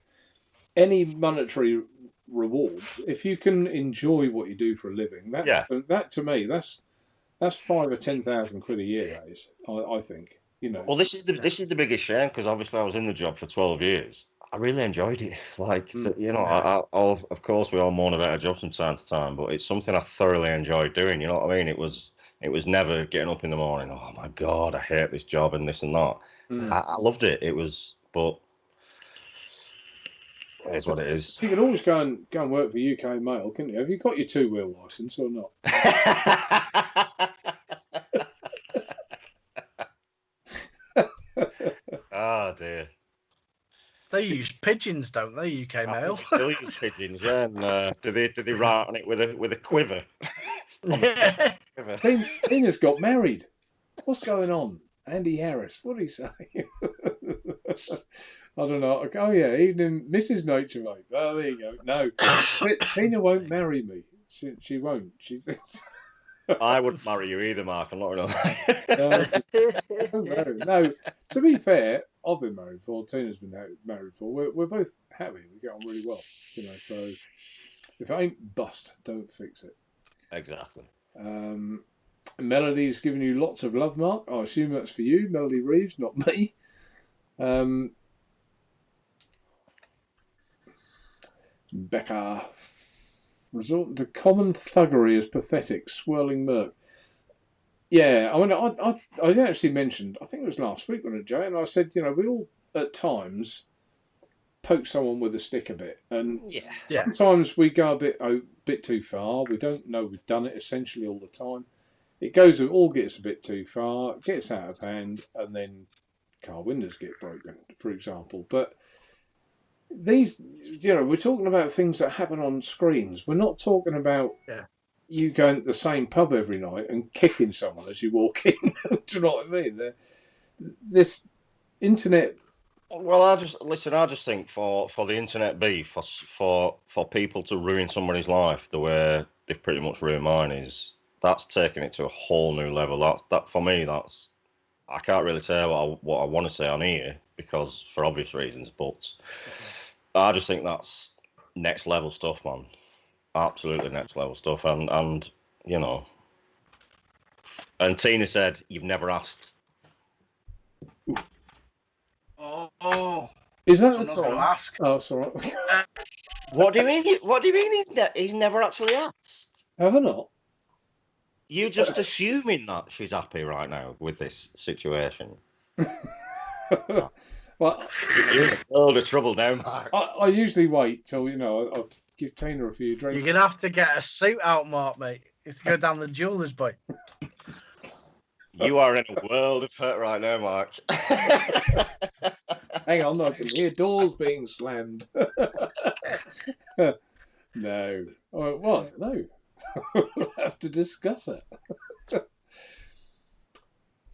any monetary rewards. If you can enjoy what you do for a living, yeah. that to me, that's 5,000 or 10,000 quid a year. That is, I think. You know. Well, this is the biggest shame because obviously I was in the job for 12 years. I really enjoyed it. Like, you know, of course we all moan about a job from time to time, but it's something I thoroughly enjoyed doing. You know what I mean? It was never getting up in the morning. Oh my God, I hate this job and this and that. I loved it. It was, but it is what it is. You could always go and work for UK Mail, couldn't you? Have you got your 2-wheel license or not? Oh dear. They use pigeons, don't they? UK Mail. They still use pigeons, yeah. And do they write on it with a quiver? Yeah. Tina's got married. What's going on? Andy Harris. What did he say? I don't know. Oh yeah, evening, Mrs. Naturevape. Oh, there you go. No, Tina won't marry me. She won't. She thinks. I wouldn't marry you either, Mark. I'm not gonna lie. No. To be fair, I've been married before. Tina's been married before. We're both happy. We get on really well. You know. So if it ain't bust, don't fix it. Exactly. Melody's giving you lots of love, Mark. I assume that's for you, Melody Reeves, not me. Becca, resorting to common thuggery as pathetic, swirling murk. Yeah, I mean, I actually mentioned, I think it was last week when I Jay, and I said, you know, we all at times poke someone with a stick a bit, and sometimes we go a bit too far. We don't know we've done it essentially all the time. It all gets a bit too far, gets out of hand, and then car windows get broken, for example. But these, you know, we're talking about things that happen on screens. We're not talking about you going to the same pub every night and kicking someone as you walk in. Do you know what I mean? This internet. Well, I just think for the internet beef, for people to ruin somebody's life the way they've pretty much ruined mine, that's taking it to a whole new level. That for me, I can't really say what I want to say on here because for obvious reasons, but I just think that's next level stuff, man. Absolutely next level stuff, and you know. And Tina said, "You've never asked." Oh, is that the time? Ask. Oh, sorry. What do you mean? What do you mean? He's never actually asked? Have I not? You just assuming that she's happy right now with this situation. Well, you're in a world of trouble now, Mark. I usually wait till, you know, I'll give Tina a few drinks. You're gonna have to get a suit out, Mark, mate. It's to go down the jeweller's boy. You are in a world of hurt right now, Mark. Hang on, I can hear doors being slammed. No. Oh, what? No. We'll have to discuss it.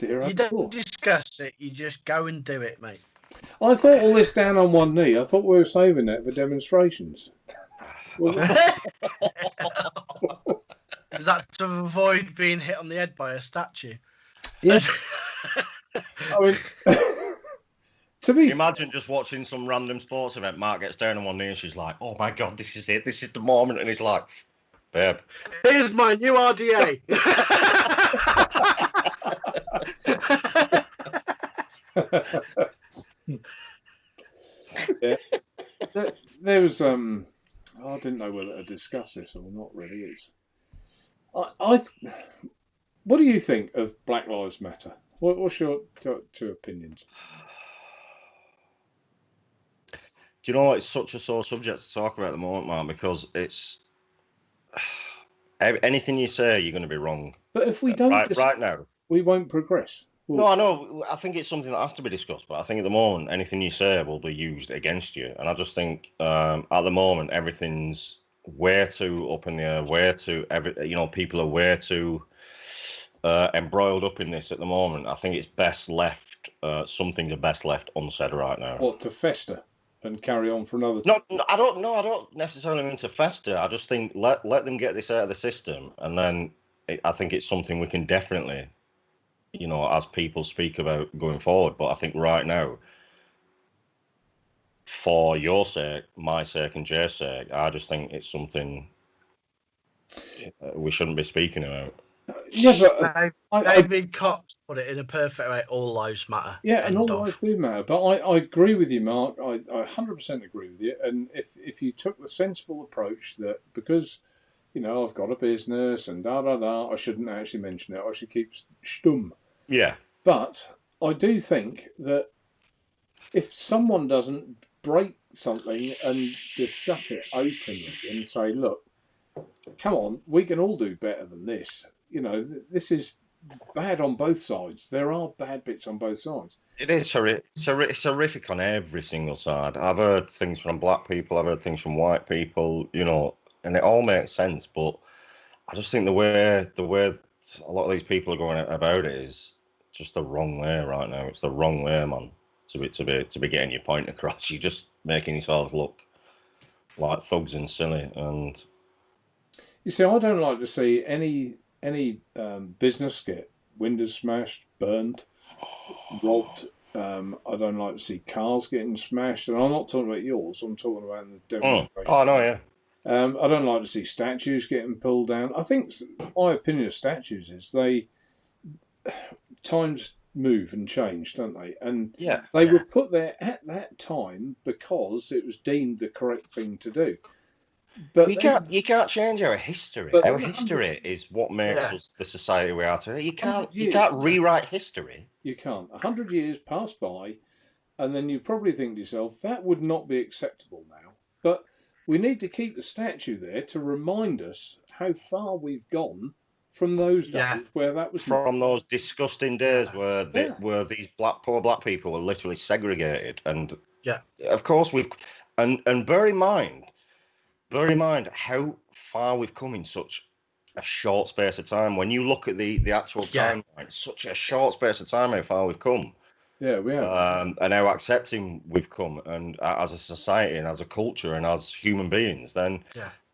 You don't discuss it, you just go and do it, mate. I thought all this down on one knee. I thought we were saving that for demonstrations. Is that to avoid being hit on the head by a statue? Yes. I mean, to be imagine just watching some random sports event. Mark gets down on one knee and she's like, "Oh my God, this is it. This is the moment." And he's like, "Babe, here's my new RDA." Yeah. There was I didn't know whether to discuss this or not. Really, it's what do you think of Black Lives Matter? What's your two opinions? Do you know what? It's such a sore subject to talk about at the moment, man, because it's anything you say, you're going to be wrong. But if we don't right now, we won't progress. Well, No, I know. I think it's something that has to be discussed, but I think at the moment anything you say will be used against you, and I just think at the moment everything's way too up in the air, people are way too embroiled up in this at the moment. I think it's best left. Some things are best left unsaid right now. what, to fester and carry on for another? I don't necessarily mean to fester. I just think let them get this out of the system, and then I think it's something we can definitely, as people speak about going forward. But I think right now, for your sake, my sake, and Jay's sake, I just think it's something we shouldn't be speaking about. Yeah, but David Cox put it in a perfect way. All lives matter. Yeah, and End all of. lives do matter. But I agree with you, Mark. I 100% agree with you. And if you took the sensible approach that because, I've got a business and I shouldn't actually mention it. I should keep stum. Yeah. But I do think that if someone doesn't break something and discuss it openly and say, look, come on, we can all do better than this. This is bad on both sides. There are bad bits on both sides. It is it's horrific on every single side. I've heard things from black people, I've heard things from white people, and it all makes sense. But I just think the way a lot of these people are going about it is just the wrong way right now. It's the wrong way, man. To be getting your point across, you're just making yourself look like thugs and silly. And you see, I don't like to see any business get windows smashed, burnt, robbed. I don't like to see cars getting smashed, and I'm not talking about yours. I'm talking about the demonstration. Oh no, yeah. I don't like to see statues getting pulled down. I think my opinion of statues is times move and change, don't they? And they were put there at that time because it was deemed the correct thing to do. But you can't change our history. Our history is what makes us the society we are today. You can't rewrite history. You can't. 100 years pass by, and then you probably think to yourself, that would not be acceptable now. But we need to keep the statue there to remind us how far we've gone from those days where that was from those disgusting days where these poor black people were literally segregated. And of course and bear in mind how far we've come in such a short space of time. When you look at the actual timeline, such a short space of time how far we've come. Yeah, we have. And how accepting we've come, and as a society and as a culture and as human beings, then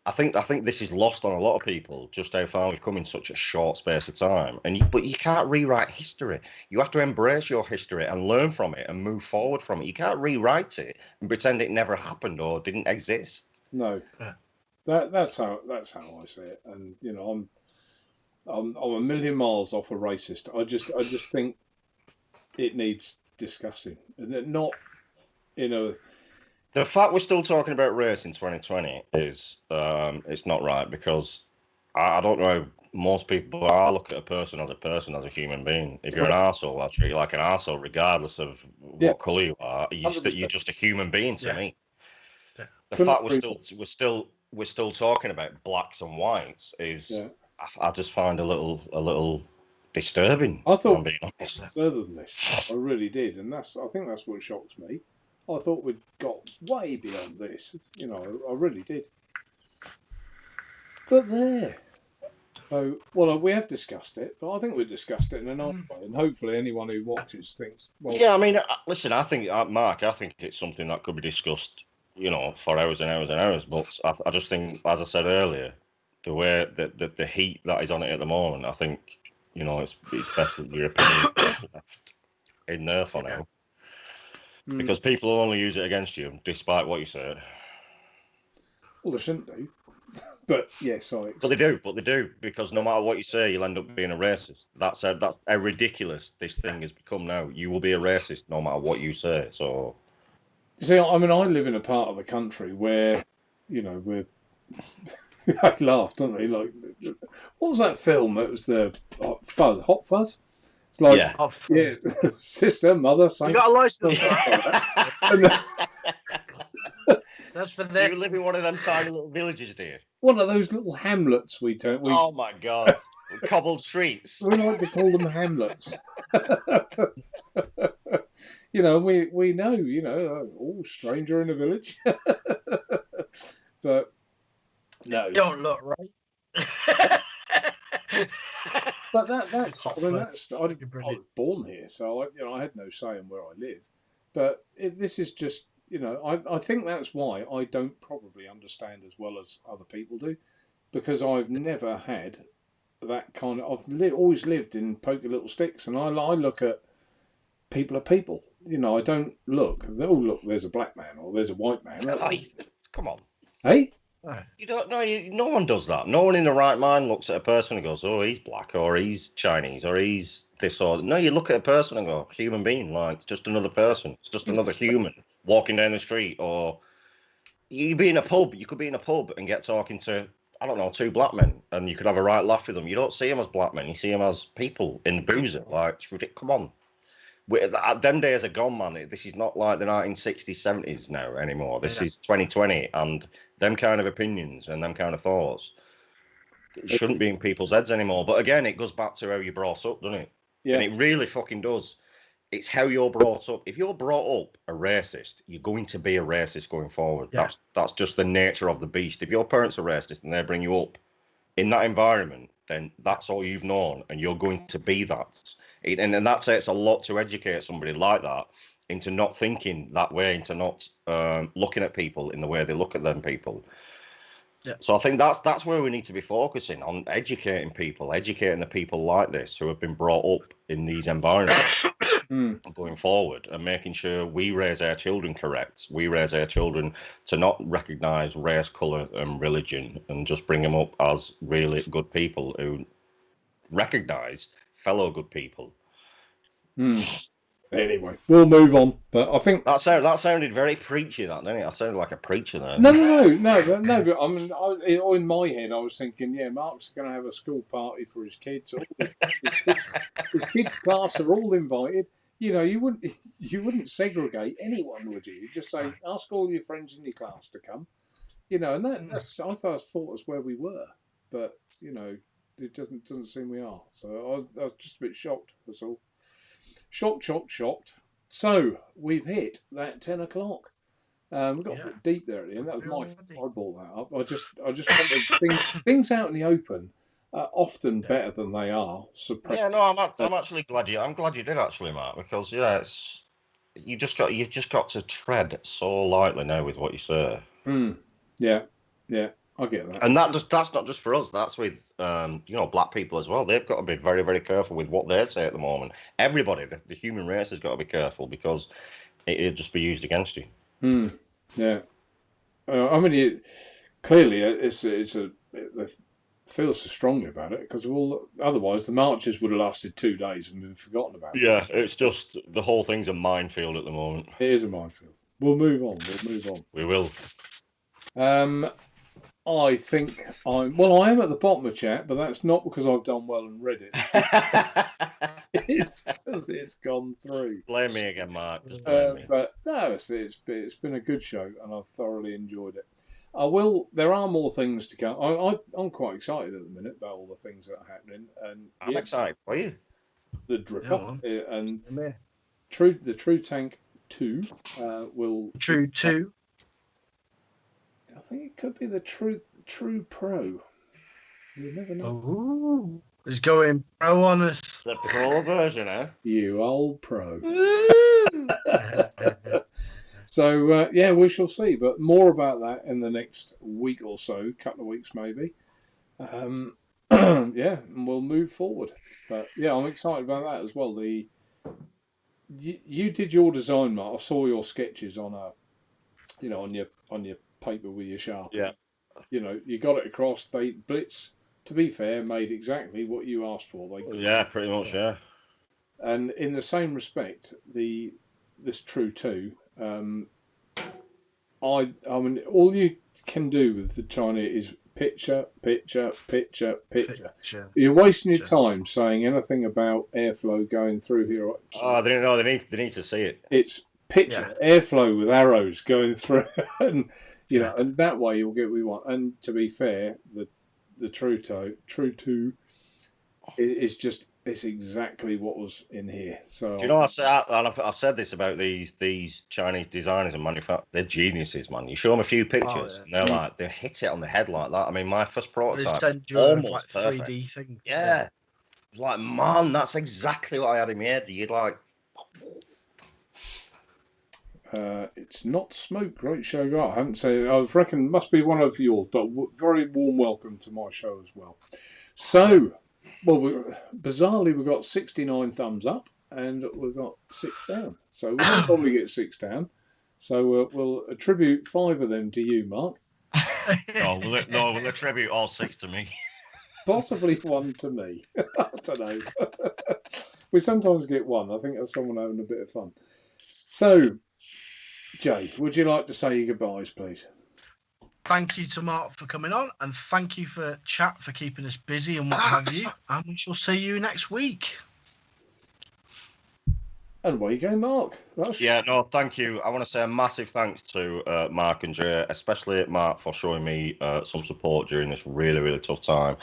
I think this is lost on a lot of people, just how far we've come in such a short space of time. But you can't rewrite history. You have to embrace your history and learn from it and move forward from it. You can't rewrite it and pretend it never happened or didn't exist. No, that's how I see it. And I'm a million miles off a racist. I just think it needs discussing, and not The fact we're still talking about race in 2020 is it's not right, because I don't know, most people, but I look at a person, as a human being. If you're an arsehole, I'll treat you like an arsehole regardless of what colour you are. You're just a human being to me. Yeah. The fact we're still talking about blacks and whites is I just find a little disturbing. I thought being honest. Further than this, I really did, and I think that's what shocks me. I thought we'd got way beyond this. I really did. But there. So, we have discussed it, but I think we've discussed it in a nice way, and hopefully anyone who watches thinks, well... Yeah, I mean, listen, I think, Mark, it's something that could be discussed, for hours and hours and hours, but I just think, as I said earlier, the way that the heat that is on it at the moment, I think, it's best that your opinion is left in there for now. Because people will only use it against you, despite what you said. Well, they shouldn't do. But yes, But they do, because no matter what you say, you'll end up being a racist. That's how ridiculous this thing has become now. You will be a racist no matter what you say. So, see, I mean, I live in a part of the country where, we're. I laughed, don't they? Like, what was that film? It was the Hot Fuzz. It's like, sister, mother, same. You got a license. That's for that. You live in one of them tiny little villages, do you? One of those little hamlets we don't. Oh my God! cobbled streets. We like to call them hamlets. You know, we know, you know, stranger in the village. But no, Don't look right. but that's I mean, I was Brilliant. born here, so I had no say in where I live. But this is just, you know, I think that's why I don't probably understand as well as other people do, because I've never had that kind of. Always lived in poker little sticks, and I look at people are people. You know, I don't look. Oh, look, there's a black man or there's a white man. Come on. Hey? You don't know. No one does that. No one in the right mind looks at a person and goes, "Oh, he's black, or he's Chinese, or he's this or that." No, you look at a person and go, "Human being, like it's just another person. It's just another human walking down the street." Or you be in a pub. You could be in a pub and get talking to, I don't know, 2 black men, and you could have a right laugh with them. You don't see them as black men. You see them as people in the boozer. Like, it's ridiculous. Come on. Them days are gone, man. This is not like the 1960s, 70s now anymore. This is 2020, and them kind of opinions and them kind of thoughts shouldn't be in people's heads anymore. But again, it goes back to how you're brought up, doesn't it? Yeah. And it really fucking does. It's how you're brought up. If you're brought up a racist, you're going to be a racist going forward. Yeah. That's just the nature of the beast. If your parents are racist and they bring you up in that environment, then that's all you've known, and you're going to be that. And that takes a lot to educate somebody like that into not thinking that way, into not looking at people in the way they look at them people. Yeah. So I think that's where we need to be focusing on, educating the people like this who have been brought up in these environments going forward, and making sure we raise our children correct. We raise our children to not recognise race, colour and religion, and just bring them up as really good people who recognise fellow good people. Anyway, we'll move on. But I think that sounded very preachy, that, didn't it? I sounded like a preacher there. No. But I mean, in my head, I was thinking, yeah, Mark's going to have a school party for his kids. His kids' class are all invited. You know, you wouldn't segregate anyone, would you? You'd just say, ask all your friends in your class to come. You know, and that's I thought was where we were, but you know, it doesn't seem we are. So I was just a bit shocked. That's all. Shocked. So we've hit that 10 o'clock. We got a bit deep there at the end. That was I brought that up. I just wanted things out in the open are often better than they are. Yeah, no, I'm actually glad I'm glad you did actually, Mark, because you've just got to tread so lightly now with what you say. Yeah, I get that. And that's not just for us. That's with black people as well. They've got to be very, very careful with what they say at the moment. Everybody, the human race has got to be careful, because it'll just be used against you. Yeah. I mean, clearly, they feel so strongly about it, because otherwise the marches would have lasted 2 days and been forgotten about. Yeah, it's just the whole thing's a minefield at the moment. It is a minefield. We'll move on. We will. I think I am at the bottom of chat, but that's not because I've done well and read it. It's because it's gone through. Blame me again, Mark. Just blame me. But no, it's been a good show, and I've thoroughly enjoyed it. There are more things to come. I'm quite excited at the minute about all the things that are happening, and I'm excited for you. The Dripper and the True Tank 2 will True 2. I think it could be the True Pro. You never know. Ooh, he's going pro on us. The pro version, eh? You old pro. So we shall see. But more about that in the next week or so, couple of weeks maybe. And we'll move forward. But yeah, I'm excited about that as well. You did your design, Mark. I saw your sketches on on your paper with your Sharpie. Yeah. You know, you got it across. Blitz, to be fair, made exactly what you asked for. Pretty much, yeah. And in the same respect, this True 2, I mean, all you can do with the China is picture. You're wasting your time saying anything about airflow going through here. Oh, they need to see it. It's picture, airflow with arrows going through, and and that way you'll get what we want. And to be fair, the True 2 it's exactly what was in here. So Do you know, I've said this about these Chinese designers and manufacturers. They're geniuses, man. You show them a few pictures, and they're like, they hit it on the head like that. I mean, my first They prototype was send you almost like perfect. 3D things. Yeah. It was like, man, that's exactly what I had in my head. You'd like... it's not smoke. Great show, guy. I haven't said. I reckon it must be one of yours, but very warm welcome to my show as well. So, well, bizarrely, we got 69 thumbs up and we've got 6 down. So we don't normally get 6 down. So we'll attribute 5 of them to you, Mark. No, we'll attribute all 6 to me. Possibly 1 to me. I don't know. We sometimes get 1. I think that's someone having a bit of fun. So, Jay, would you like to say your goodbyes, please? Thank you to Mark for coming on, and thank you for chat for keeping us busy and what have you. And we shall see you next week. And away you go, Mark. Yeah, no, thank you. I want to say a massive thanks to Mark and Jay, especially Mark for showing me some support during this really, really tough time.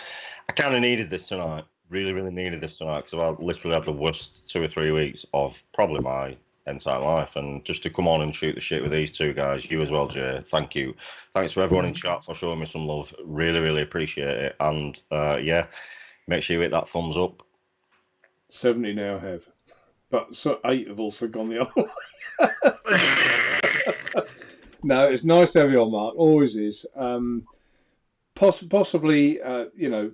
I kind of needed this tonight. Really, really needed this tonight because I've literally had the worst 2 or 3 weeks of probably my entire life, and just to come on and shoot the shit with these 2 guys, you as well, Jay, thank you. Thanks to everyone in chat for showing me some love. Really, really appreciate it. And yeah, make sure you hit that thumbs up. 70 now have, but 8 have also gone the other way. No, it's nice to have you on, Mark. Always is. Possibly, you know,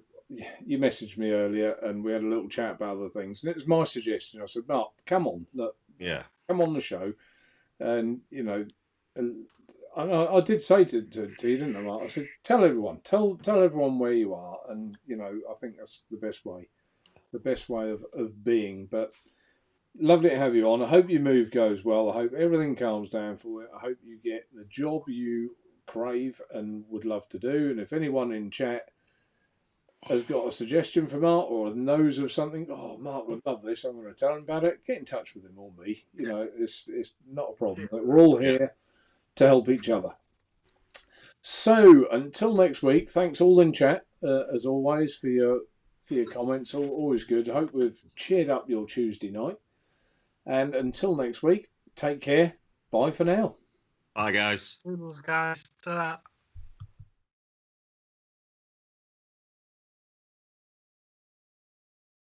you messaged me earlier and we had a little chat about other things, and it was my suggestion. I said, Mark, come on, look, yeah, come on the show, and you know, I did say to you, didn't I, Mark? I said, tell everyone where you are, and you know, I think that's the best way of being. But lovely to have you on. I hope your move goes well. I hope everything calms down for you. I hope you get the job you crave and would love to do. And if anyone in chat has got a suggestion for Mark or knows of something, oh, Mark would love this, I'm going to tell him about it, get in touch with him or me. You know, it's not a problem. We're all here to help each other. So until next week, thanks all in chat, as always, for your comments. Always good. I hope we've cheered up your Tuesday night. And until next week, take care. Bye for now. Bye, guys. Toodles, guys. Ta-da.